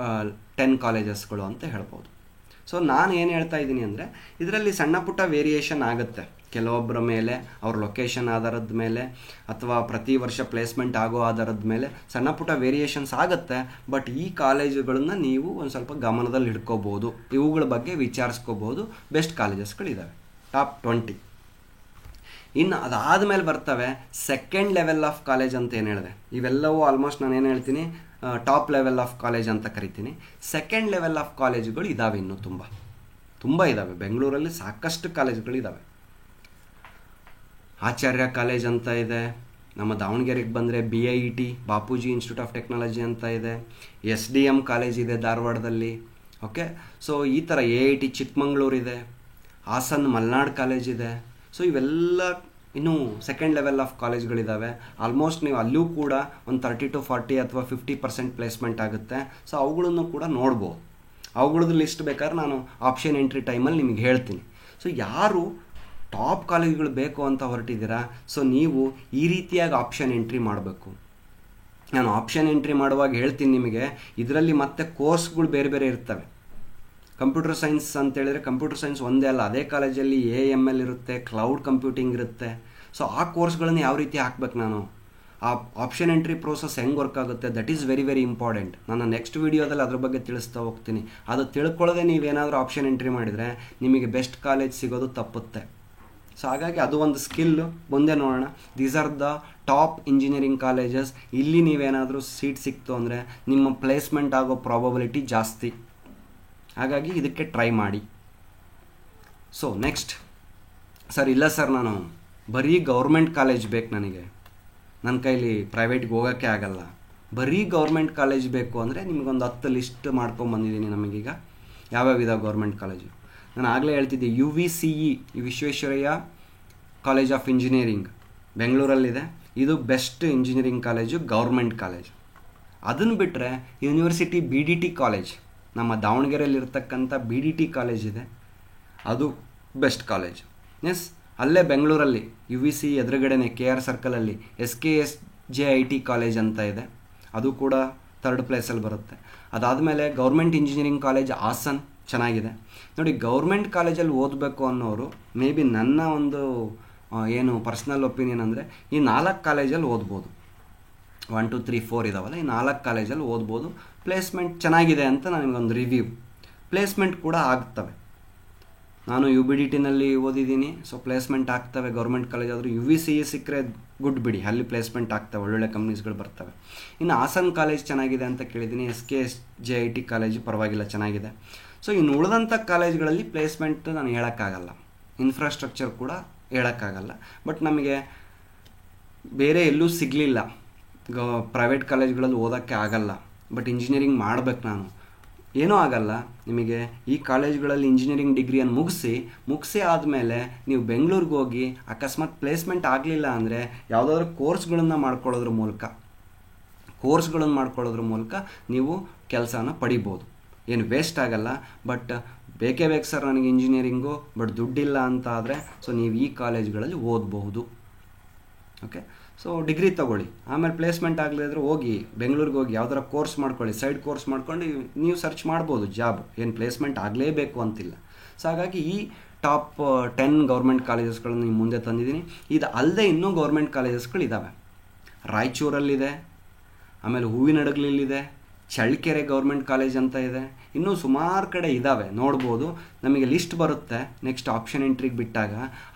10 ಕಾಲೇಜಸ್ಗಳು ಅಂತ ಹೇಳ್ಬೋದು. ಸೊ ನಾನು ಏನು ಹೇಳ್ತಾ ಇದ್ದೀನಿ ಅಂದರೆ ಇದರಲ್ಲಿ ಸಣ್ಣ ಪುಟ್ಟ ವೇರಿಯೇಷನ್ ಆಗುತ್ತೆ. ಕೆಲವೊಬ್ಬರ ಮೇಲೆ ಅವ್ರ ಲೊಕೇಶನ್ ಆಧಾರದ ಮೇಲೆ ಅಥವಾ ಪ್ರತಿ ವರ್ಷ ಪ್ಲೇಸ್ಮೆಂಟ್ ಆಗೋ ಆಧಾರದ ಮೇಲೆ ಸಣ್ಣ ಪುಟ್ಟ ವೇರಿಯೇಷನ್ಸ್ ಆಗುತ್ತೆ. ಬಟ್ ಈ ಕಾಲೇಜುಗಳನ್ನ ನೀವು ಒಂದು ಸ್ವಲ್ಪ ಗಮನದಲ್ಲಿ ಹಿಡ್ಕೋಬೋದು, ಇವುಗಳ ಬಗ್ಗೆ ವಿಚಾರಿಸ್ಕೋಬೋದು. Best ಕಾಲೇಜಸ್ಗಳಿದ್ದಾವೆ, top 20. ಇನ್ನು ಅದಾದಮೇಲೆ ಬರ್ತವೆ ಸೆಕೆಂಡ್ ಲೆವೆಲ್ ಆಫ್ ಕಾಲೇಜ್ ಅಂತ ಏನು ಹೇಳಿದೆ. ಇವೆಲ್ಲವೂ ಆಲ್ಮೋಸ್ಟ್ ನಾನು ಏನು ಹೇಳ್ತೀನಿ, ಟಾಪ್ ಲೆವೆಲ್ ಆಫ್ ಕಾಲೇಜ್ ಅಂತ ಕರಿತೀನಿ. ಸೆಕೆಂಡ್ ಲೆವೆಲ್ ಆಫ್ ಕಾಲೇಜುಗಳು ಇದ್ದಾವೆ, ಇನ್ನೂ ತುಂಬ ಇದ್ದಾವೆ. ಬೆಂಗಳೂರಲ್ಲಿ ಸಾಕಷ್ಟು ಕಾಲೇಜುಗಳಿದ್ದಾವೆ. ಆಚಾರ್ಯ ಕಾಲೇಜ್ ಅಂತ ಇದೆ. ನಮ್ಮ ದಾವಣಗೆರೆಗೆ ಬಂದರೆ BIET Bapuji institute of technology ಅಂತ ಇದೆ. SDM ಕಾಲೇಜ್ ಇದೆ ಧಾರವಾಡದಲ್ಲಿ. ಓಕೆ, ಸೊ ಈ ಥರ AIT ಚಿಕ್ಕಮಂಗ್ಳೂರಿದೆ. ಹಾಸನ್ ಮಲ್ನಾಡ್ ಕಾಲೇಜ್ ಇದೆ. ಸೊ ಇವೆಲ್ಲ ಇನ್ನೂ ಸೆಕೆಂಡ್ ಲೆವೆಲ್ ಆಫ್ ಕಾಲೇಜ್ಗಳಿದ್ದಾವೆ. ಆಲ್ಮೋಸ್ಟ್ ನೀವು ಅಲ್ಲೂ ಕೂಡ ಒಂದು 30 to 40 ಅಥವಾ 50% ಪ್ಲೇಸ್ಮೆಂಟ್ ಆಗುತ್ತೆ. ಸೊ ಅವುಗಳನ್ನು ಕೂಡ ನೋಡ್ಬೋದು. ಅವುಗಳದ್ದು ಲಿಸ್ಟ್ ಬೇಕಾದ್ರೆ ನಾನು ಆಪ್ಷನ್ ಎಂಟ್ರಿ ಟೈಮಲ್ಲಿ ನಿಮಗೆ ಹೇಳ್ತೀನಿ. ಸೊ ಯಾರು ಟಾಪ್ ಕಾಲೇಜ್ಗಳು ಬೇಕು ಅಂತ ಹೊರಟಿದ್ದೀರಾ, ಸೊ ನೀವು ಈ ರೀತಿಯಾಗಿ ಆಪ್ಷನ್ ಎಂಟ್ರಿ ಮಾಡಬೇಕು. ನಾನು ಆಪ್ಷನ್ ಎಂಟ್ರಿ ಮಾಡುವಾಗ ಹೇಳ್ತೀನಿ ನಿಮಗೆ, ಇದರಲ್ಲಿ ಮತ್ತೆ ಕೋರ್ಸ್ಗಳು ಬೇರೆ ಬೇರೆ ಇರ್ತವೆ. ಕಂಪ್ಯೂಟರ್ ಸೈನ್ಸ್ ಅಂತೇಳಿದರೆ ಕಂಪ್ಯೂಟರ್ ಸೈನ್ಸ್ ಒಂದೇ ಅಲ್ಲ, ಅದೇ ಕಾಲೇಜಲ್ಲಿ AML ಇರುತ್ತೆ, ಕ್ಲೌಡ್ ಕಂಪ್ಯೂಟಿಂಗ್ ಇರುತ್ತೆ. ಸೊ ಆ ಕೋರ್ಸ್ಗಳನ್ನು ಯಾವ ರೀತಿ ಹಾಕ್ಬೇಕು, ನಾನು ಆ ಆಪ್ಷನ್ ಎಂಟ್ರಿ ಪ್ರೋಸೆಸ್ ಹೆಂಗೆ ವರ್ಕ್ ಆಗುತ್ತೆ, that is very very important. ನಾನು ನೆಕ್ಸ್ಟ್ ವೀಡಿಯೋದಲ್ಲಿ ಅದ್ರ ಬಗ್ಗೆ ತಿಳಿಸ್ತಾ ಹೋಗ್ತೀನಿ. ಅದು ತಿಳ್ಕೊಳ್ಳೋದೆ ನೀವೇನಾದರೂ ಆಪ್ಷನ್ ಎಂಟ್ರಿ ಮಾಡಿದರೆ ನಿಮಗೆ ಬೆಸ್ಟ್ ಕಾಲೇಜ್ ಸಿಗೋದು ತಪ್ಪುತ್ತೆ. ಸೊ ಹಾಗಾಗಿ ಅದು ಒಂದು ಸ್ಕಿಲ್. ಮುಂದೆ ನೋಡೋಣ. These are the top engineering colleges. ಇಲ್ಲಿ ನೀವೇನಾದರೂ ಸೀಟ್ ಸಿಕ್ತು ಅಂದರೆ ನಿಮ್ಮ ಪ್ಲೇಸ್ಮೆಂಟ್ ಆಗೋ ಪ್ರಾಬಬಿಲಿಟಿ ಜಾಸ್ತಿ. ಹಾಗಾಗಿ ಇದಕ್ಕೆ ಟ್ರೈ ಮಾಡಿ. ಸೊ ನೆಕ್ಸ್ಟ್, ಸರ್ ಇಲ್ಲ ಸರ್ ನಾನು ಬರೀ ಗೌರ್ಮೆಂಟ್ ಕಾಲೇಜ್ ಬೇಕು, ನನ್ನ ಕೈಲಿ ಪ್ರೈವೇಟ್ಗೆ ಹೋಗೋಕ್ಕೆ ಆಗಲ್ಲ, ಬರೀ ಗೌರ್ಮೆಂಟ್ ಕಾಲೇಜ್ ಬೇಕು ಅಂದರೆ ನಿಮಗೊಂದು 10 ಲಿಸ್ಟ್ ಮಾಡ್ಕೊಂಬಂದಿದ್ದೀನಿ. ನಮಗೀಗ ಯಾವ್ಯಾವಿದೆ ಗೌರ್ಮೆಂಟ್ ಕಾಲೇಜು, ನಾನು ಆಗಲೇ ಹೇಳ್ತಿದ್ದೆ. UVCE Visvesvaraya college of engineering ಬೆಂಗಳೂರಲ್ಲಿದೆ. ಇದು best engineering college, government college. ಅದನ್ನು ಬಿಟ್ಟರೆ ಯೂನಿವರ್ಸಿಟಿ BDT ಕಾಲೇಜ್, ನಮ್ಮ ದಾವಣಗೆರೆಯಲ್ಲಿರ್ತಕ್ಕಂಥ BDT ಕಾಲೇಜ್ ಇದೆ, ಅದು ಬೆಸ್ಟ್ ಕಾಲೇಜ್. ಎಸ್, ಅಲ್ಲೇ ಬೆಂಗಳೂರಲ್ಲಿ UVCE ಎದುರುಗಡೆನೆ KR ಸರ್ಕಲಲ್ಲಿ SKSJIT ಕಾಲೇಜ್ ಅಂತ ಇದೆ, ಅದು ಕೂಡ 3rd ಪ್ಲೇಸಲ್ಲಿ ಬರುತ್ತೆ. ಅದಾದಮೇಲೆ ಗೌರ್ಮೆಂಟ್ ಇಂಜಿನಿಯರಿಂಗ್ ಕಾಲೇಜ್ ಹಾಸನ್ ಚೆನ್ನಾಗಿದೆ. ನೋಡಿ, ಗೌರ್ಮೆಂಟ್ ಕಾಲೇಜಲ್ಲಿ ಓದಬೇಕು ಅನ್ನೋರು ಮೇ ಬಿ ನನ್ನ ಒಂದು ಏನು ಪರ್ಸ್ನಲ್ ಒಪಿನಿಯನ್ ಅಂದರೆ ಈ 4 ಕಾಲೇಜಲ್ಲಿ ಓದ್ಬೋದು. 1 2 3 4 ಇದಾವಲ್ಲ, ಈ 4 ಕಾಲೇಜಲ್ಲಿ ಓದ್ಬೋದು. ಪ್ಲೇಸ್ಮೆಂಟ್ ಚೆನ್ನಾಗಿದೆ ಅಂತ ನನಗೊಂದು ರಿವ್ಯೂ. ಪ್ಲೇಸ್ಮೆಂಟ್ ಕೂಡ ಆಗ್ತವೆ. ನಾನು UBDTನಲ್ಲಿ ಓದಿದ್ದೀನಿ, ಸೊ ಪ್ಲೇಸ್ಮೆಂಟ್ ಆಗ್ತವೆ. ಗೌರ್ಮೆಂಟ್ ಕಾಲೇಜ್ ಆದರೂ UVCE ಸಿಕ್ಕರೆ ಗುಡ್ ಬಿಡಿ, ಅಲ್ಲಿ ಪ್ಲೇಸ್ಮೆಂಟ್ ಆಗ್ತವೆ, ಒಳ್ಳೊಳ್ಳೆ ಕಂಪ್ನೀಸ್ಗಳು ಬರ್ತವೆ. ಇನ್ನು ಹಾಸನ್ ಕಾಲೇಜ್ ಚೆನ್ನಾಗಿದೆ ಅಂತ ಕೇಳಿದ್ದೀನಿ. SKSJIT ಕಾಲೇಜು ಪರವಾಗಿಲ್ಲ, ಚೆನ್ನಾಗಿದೆ. ಸೊ ಇನ್ನು ಉಳಿದಂಥ ಕಾಲೇಜ್ಗಳಲ್ಲಿ ಪ್ಲೇಸ್ಮೆಂಟ್ ನಾನು ಹೇಳೋಕ್ಕಾಗಲ್ಲ, ಇನ್ಫ್ರಾಸ್ಟ್ರಕ್ಚರ್ ಕೂಡ ಹೇಳೋಕ್ಕಾಗಲ್ಲ. ಬಟ್ ನಮಗೆ ಬೇರೆ ಎಲ್ಲೂ ಸಿಗಲಿಲ್ಲ, ಪ್ರೈವೇಟ್ ಕಾಲೇಜ್ಗಳಲ್ಲಿ ಓದೋಕ್ಕೆ ಆಗಲ್ಲ. ಬಟ್ ಇಂಜಿನಿಯರಿಂಗ್ ಮಾಡಬೇಕು ನಾನು, ಏನೂ ಆಗಲ್ಲ. ನಿಮಗೆ ಈ ಕಾಲೇಜ್ಗಳಲ್ಲಿ ಇಂಜಿನಿಯರಿಂಗ್ ಡಿಗ್ರಿಯನ್ನು ಮುಗಿಸಿ ಆದಮೇಲೆ ನೀವು ಬೆಂಗಳೂರಿಗೆ ಹೋಗಿ ಅಕಸ್ಮಾತ್ ಪ್ಲೇಸ್ಮೆಂಟ್ ಆಗಲಿಲ್ಲ ಅಂದರೆ ಯಾವುದಾದ್ರೂ ಕೋರ್ಸ್ಗಳನ್ನು ಮಾಡ್ಕೊಳ್ಳೋದ್ರ ಮೂಲಕ ನೀವು ಕೆಲಸನ ಪಡಿಬೋದು. ಏನು ವೇಸ್ಟ್ ಆಗಲ್ಲ. ಬಟ್ ಬೇಕೇ ಬೇಕು ಸರ್ ನನಗೆ ಇಂಜಿನಿಯರಿಂಗು, ಬಟ್ ದುಡ್ಡಿಲ್ಲ ಅಂತ ಆದರೆ ಸೊ ನೀವು ಈ ಕಾಲೇಜ್ಗಳಲ್ಲಿ ಓದಬಹುದು. ಓಕೆ, ಸೊ ಡಿಗ್ರಿ ತೊಗೊಳ್ಳಿ, ಆಮೇಲೆ ಪ್ಲೇಸ್ಮೆಂಟ್ ಆಗಲಿದ್ರೆ ಹೋಗಿ ಬೆಂಗಳೂರಿಗೆ ಹೋಗಿ ಯಾವ್ದಾರ ಕೋರ್ಸ್ ಮಾಡ್ಕೊಳ್ಳಿ, ಸೈಡ್ ಕೋರ್ಸ್ ಮಾಡ್ಕೊಂಡು ನೀವು ಸರ್ಚ್ ಮಾಡ್ಬೋದು ಜಾಬ್. ಏನು ಪ್ಲೇಸ್ಮೆಂಟ್ ಆಗಲೇಬೇಕು ಅಂತಿಲ್ಲ. ಸೊ ಹಾಗಾಗಿ ಈ ಟಾಪ್ 10 ಗೌರ್ಮೆಂಟ್ ಕಾಲೇಜಸ್ಗಳನ್ನು ನೀವು ಮುಂದೆ ತಂದಿದ್ದೀನಿ. ಇದು ಅಲ್ಲದೆ ಇನ್ನೂ ಗೌರ್ಮೆಂಟ್ ಕಾಲೇಜಸ್ಗಳಿದ್ದಾವೆ. ರಾಯಚೂರಲ್ಲಿದೆ, ಆಮೇಲೆ ಹೂವಿನಡಗಲಿದೆ, ಚಳ್ಳಕೆರೆ ಗೌರ್ಮೆಂಟ್ ಕಾಲೇಜ್ ಅಂತ ಇದೆ, ಇನ್ನೂ ಸುಮಾರು ಕಡೆ ಇದ್ದಾವೆ, ನೋಡ್ಬೋದು. ನಮಗೆ ಲಿಸ್ಟ್ ಬರುತ್ತೆ ನೆಕ್ಸ್ಟ್ ಆಪ್ಷನ್ ಎಂಟ್ರಿಗೆ ಬಿಟ್ಟಾಗ,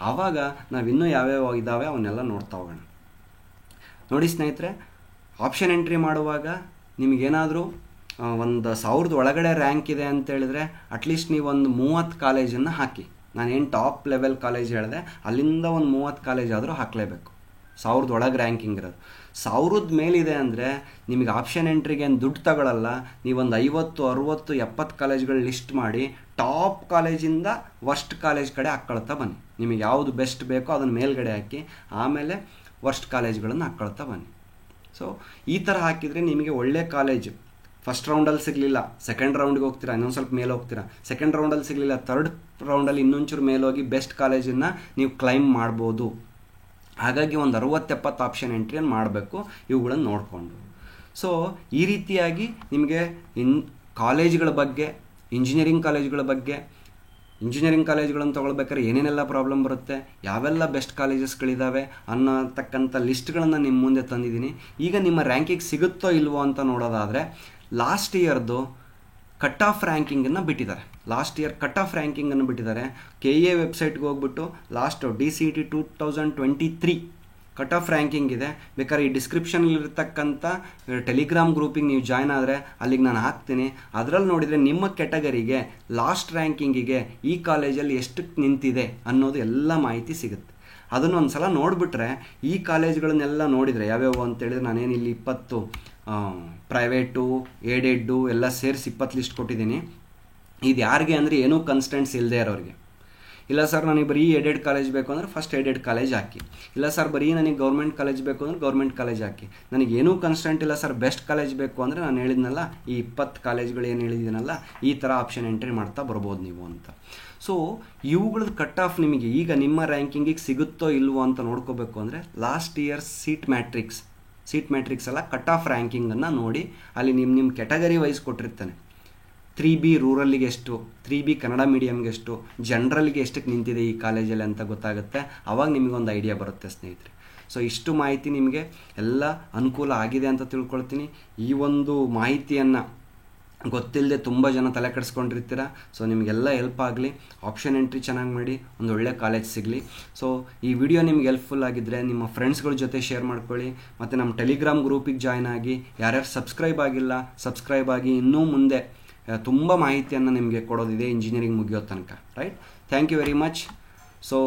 ಆವಾಗ ನಾವು ಇನ್ನೂ ಯಾವ್ಯಾವ ಇದ್ದಾವೆ ಅವನ್ನೆಲ್ಲ ನೋಡ್ತಾ ಹೋಗೋಣ. ನೋಡಿ ಸ್ನೇಹಿತರೆ, ಆಪ್ಷನ್ ಎಂಟ್ರಿ ಮಾಡುವಾಗ ನಿಮಗೇನಾದರೂ 1,000 ಒಳಗಡೆ ರ್ಯಾಂಕ್ ಇದೆ ಅಂತೇಳಿದ್ರೆ ಅಟ್ಲೀಸ್ಟ್ ನೀವು ಒಂದು 30 ಕಾಲೇಜನ್ನು ಹಾಕಿ. ನಾನೇನು ಟಾಪ್ ಲೆವೆಲ್ ಕಾಲೇಜ್ ಹೇಳಿದೆ ಅಲ್ಲಿಂದ ಒಂದು 30 ಕಾಲೇಜ್ ಆದರೂ ಹಾಕಲೇಬೇಕು. 1000 ಒಳಗೆ ರ್ಯಾಂಕಿಂಗ್ ಇರೋದು. 1000 ಮೇಲಿದೆ ಅಂದರೆ ನಿಮಗೆ ಆಪ್ಷನ್ ಎಂಟ್ರಿಗೆ ಏನು ದುಡ್ಡು ತಗೊಳ್ಳಲ್ಲ. ನೀವೊಂದು 50 60 70 ಕಾಲೇಜ್ಗಳು ಲಿಸ್ಟ್ ಮಾಡಿ ಟಾಪ್ ಕಾಲೇಜಿಂದ ವರ್ಸ್ಟ್ ಕಾಲೇಜ್ ಕಡೆ ಹಾಕ್ಕೊಳ್ತಾ ಬನ್ನಿ. ನಿಮಗೆ ಯಾವುದು ಬೆಸ್ಟ್ ಬೇಕೋ ಅದನ್ನು ಮೇಲ್ಗಡೆ ಹಾಕಿ, ಆಮೇಲೆ ವರ್ಸ್ಟ್ ಕಾಲೇಜ್ಗಳನ್ನು ಹಾಕ್ಕೊಳ್ತಾ ಬನ್ನಿ. ಸೊ ಈ ಥರ ಹಾಕಿದರೆ ನಿಮಗೆ ಒಳ್ಳೆ ಕಾಲೇಜ್ ಫಸ್ಟ್ ರೌಂಡಲ್ಲಿ ಸಿಗಲಿಲ್ಲ, ಸೆಕೆಂಡ್ ರೌಂಡ್ಗೆ ಹೋಗ್ತೀರಾ, ಇನ್ನೊಂದು ಸ್ವಲ್ಪ ಮೇಲೆ ಹೋಗ್ತೀರಾ. ಸೆಕೆಂಡ್ ರೌಂಡಲ್ಲಿ ಸಿಗಲಿಲ್ಲ, 3rd ರೌಂಡಲ್ಲಿ ಇನ್ನೊಂಚೂರು ಮೇಲೋಗಿ ಬೆಸ್ಟ್ ಕಾಲೇಜನ್ನು ನೀವು ಕ್ಲೈಮ್ ಮಾಡ್ಬೋದು. ಹಾಗಾಗಿ ಒಂದು 60-70 ಆಪ್ಷನ್ ಎಂಟ್ರಿಯನ್ನು ಮಾಡಬೇಕು ಇವುಗಳನ್ನು ನೋಡಿಕೊಂಡು. ಸೊ ಈ ರೀತಿಯಾಗಿ ನಿಮಗೆ ಕಾಲೇಜ್ಗಳ ಬಗ್ಗೆ, ಇಂಜಿನಿಯರಿಂಗ್ ಕಾಲೇಜ್ಗಳ ಬಗ್ಗೆ ಇಂಜಿನಿಯರಿಂಗ್ ಕಾಲೇಜ್ಗಳನ್ನು ತೊಗೊಳ್ಬೇಕಾದ್ರೆ ಏನೇನೆಲ್ಲ ಪ್ರಾಬ್ಲಮ್ ಬರುತ್ತೆ, ಯಾವೆಲ್ಲ ಬೆಸ್ಟ್ ಕಾಲೇಜಸ್ಗಳಿದ್ದಾವೆ ಅನ್ನೋತಕ್ಕಂಥ ಲಿಸ್ಟ್ಗಳನ್ನು ನಿಮ್ಮ ಮುಂದೆ ತಂದಿದ್ದೀನಿ. ಈಗ ನಿಮ್ಮ ರ್ಯಾಂಕಿಗೆ ಸಿಗುತ್ತೋ ಇಲ್ವೋ ಅಂತ ನೋಡೋದಾದರೆ ಲಾಸ್ಟ್ ಇಯರ್ದು ಕಟ್ ಆಫ್ ರ್ಯಾಂಕಿಂಗನ್ನು ಬಿಟ್ಟಿದ್ದಾರೆ. ಲಾಸ್ಟ್ ಇಯರ್ ಕಟ್ ಆಫ್ ರ್ಯಾಂಕಿಂಗನ್ನು ಬಿಟ್ಟಿದ್ದಾರೆ. KA ವೆಬ್ಸೈಟ್ಗೆ ಹೋಗ್ಬಿಟ್ಟು last DCET 2023 cut off ranking ಇದೆ. ಬೇಕಾದ್ರೆ ಈ ಡಿಸ್ಕ್ರಿಪ್ಷನಲ್ಲಿರ್ತಕ್ಕಂಥ ಟೆಲಿಗ್ರಾಮ್ ಗ್ರೂಪಿಗೆ ನೀವು ಜಾಯ್ನ್ ಆದರೆ ಅಲ್ಲಿಗೆ ನಾನು ಹಾಕ್ತೀನಿ. ಅದರಲ್ಲಿ ನೋಡಿದರೆ ನಿಮ್ಮ ಕೆಟಗರಿಗೆ ಲಾಸ್ಟ್ ರ್ಯಾಂಕಿಂಗಿಗೆ ಈ ಕಾಲೇಜಲ್ಲಿ ಎಷ್ಟು ನಿಂತಿದೆ ಅನ್ನೋದು ಎಲ್ಲ ಮಾಹಿತಿ ಸಿಗುತ್ತೆ. ಅದನ್ನು ಒಂದು ಸಲ ನೋಡಿಬಿಟ್ರೆ ಈ ಕಾಲೇಜ್ಗಳನ್ನೆಲ್ಲ ನೋಡಿದರೆ ಯಾವ್ಯಾವು ಅಂತೇಳಿದ್ರೆ ನಾನೇನಿಲ್ಲಿ 20 ಪ್ರೈವೇಟು ಏಡೆಡ್ಡು ಎಲ್ಲ ಸೇರಿಸಿ 20 ಲಿಸ್ಟ್ ಕೊಟ್ಟಿದ್ದೀನಿ. ಇದು ಯಾರಿಗೆ ಅಂದರೆ ಏನೂ ಕನ್ಸ್ಟೆಂಟ್ಸ್ ಇಲ್ಲದೆ ಇರೋರಿಗೆ. ಇಲ್ಲ ಸರ್ ನನಗೆ ಬರೀ ಏಡೆಡ್ ಕಾಲೇಜ್ ಬೇಕು ಅಂದರೆ ಫಸ್ಟ್ ಏಡೆಡ್ ಕಾಲೇಜ್ ಹಾಕಿ. ಇಲ್ಲ ಸರ್ ಬರೀ ನನಗೆ ಗೌರ್ಮೆಂಟ್ ಕಾಲೇಜ್ ಬೇಕು ಅಂದರೆ ಗೌರ್ಮೆಂಟ್ ಕಾಲೇಜ್ ಹಾಕಿ. ನನಗೇನೂ ಕನ್ಸ್ಟೆಂಟ್ ಇಲ್ಲ ಸರ್ ಬೆಸ್ಟ್ ಕಾಲೇಜ್ ಬೇಕು ಅಂದರೆ ನಾನು ಹೇಳಿದ್ನಲ್ಲ ಈ 20 ಕಾಲೇಜ್ಗಳು ಏನು ಹೇಳಿದ್ದೀನಲ್ಲ ಈ ಥರ ಆಪ್ಷನ್ ಎಂಟ್ರಿ ಮಾಡ್ತಾ ಬರ್ಬೋದು ನೀವು ಅಂತ. ಸೊ ಇವುಗಳದ್ದು ಕಟ್ ಆಫ್ ನಿಮಗೆ ಈಗ ನಿಮ್ಮ ರ್ಯಾಂಕಿಂಗಿಗೆ ಸಿಗುತ್ತೋ ಇಲ್ವೋ ಅಂತ ನೋಡ್ಕೋಬೇಕು ಅಂದರೆ ಲಾಸ್ಟ್ ಇಯರ್ ಸೀಟ್ ಮ್ಯಾಟ್ರಿಕ್ಸ್ ಎಲ್ಲ ಕಟ್ ಆಫ್ ರ್ಯಾಂಕಿಂಗನ್ನು ನೋಡಿ ಅಲ್ಲಿ ನಿಮ್ಮ ಕೆಟಗರಿ ವೈಸ್ ಕೊಟ್ಟಿರ್ತಾನೆ. 3B ರೂರಲ್ಲಿಗೆ ಎಷ್ಟು, 3B ಕನ್ನಡ ಮೀಡಿಯಮ್ಗೆ ಎಷ್ಟು, ಜನರಲ್ಗೆ ಎಷ್ಟಕ್ಕೆ ನಿಂತಿದೆ ಈ ಕಾಲೇಜಲ್ಲಿ ಅಂತ ಗೊತ್ತಾಗುತ್ತೆ. ಆವಾಗ ನಿಮಗೊಂದು ಐಡಿಯಾ ಬರುತ್ತೆ ಸ್ನೇಹಿತರೆ. ಸೊ ಇಷ್ಟು ಮಾಹಿತಿ ನಿಮಗೆ ಎಲ್ಲ ಅನುಕೂಲ ಆಗಿದೆ ಅಂತ ತಿಳ್ಕೊಳ್ತೀನಿ. ಈ ಒಂದು ಮಾಹಿತಿಯನ್ನು ಗೊತ್ತಿಲ್ಲದೆ ತುಂಬ ಜನ ತಲೆ ಕೆಡಿಸ್ಕೊಂಡಿರ್ತೀರ. ಸೊ ನಿಮಗೆಲ್ಲ ಹೆಲ್ಪ್ ಆಗಲಿ, ಆಪ್ಷನ್ ಎಂಟ್ರಿ ಚೆನ್ನಾಗಿ ಮಾಡಿ ಒಂದು ಒಳ್ಳೆ ಕಾಲೇಜ್ ಸಿಗಲಿ. ಸೊ ಈ ವಿಡಿಯೋ ನಿಮ್ಗೆ ಹೆಲ್ಪ್ಫುಲ್ ಆಗಿದ್ದರೆ ನಿಮ್ಮ ಫ್ರೆಂಡ್ಸ್ಗಳ ಜೊತೆ ಶೇರ್ ಮಾಡ್ಕೊಳ್ಳಿ. ಮತ್ತು ನಮ್ಮ ಟೆಲಿಗ್ರಾಮ್ ಗ್ರೂಪಿಗೆ ಜಾಯ್ನ್ ಆಗಿ, ಯಾರ್ಯಾರು ಸಬ್ಸ್ಕ್ರೈಬ್ ಆಗಿಲ್ಲ ಸಬ್ಸ್ಕ್ರೈಬ್ ಆಗಿ. ಇನ್ನೂ ಮುಂದೆ ತುಂಬ ಮಾಹಿತಿಯನ್ನು ನಿಮಗೆ ಕೊಡೋದಿದೆ ಇಂಜಿನಿಯರಿಂಗ್ ಮುಗಿಯೋ ತನಕ. Right, thank you very much. So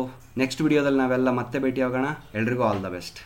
next ವಿಡಿಯೋದಲ್ಲಿ ನಾವೆಲ್ಲ ಮತ್ತೆ ಭೇಟಿಯಾಗೋಣ. ಎಲ್ರಿಗೂ ಆಲ್ ದ ಬೆಸ್ಟ್.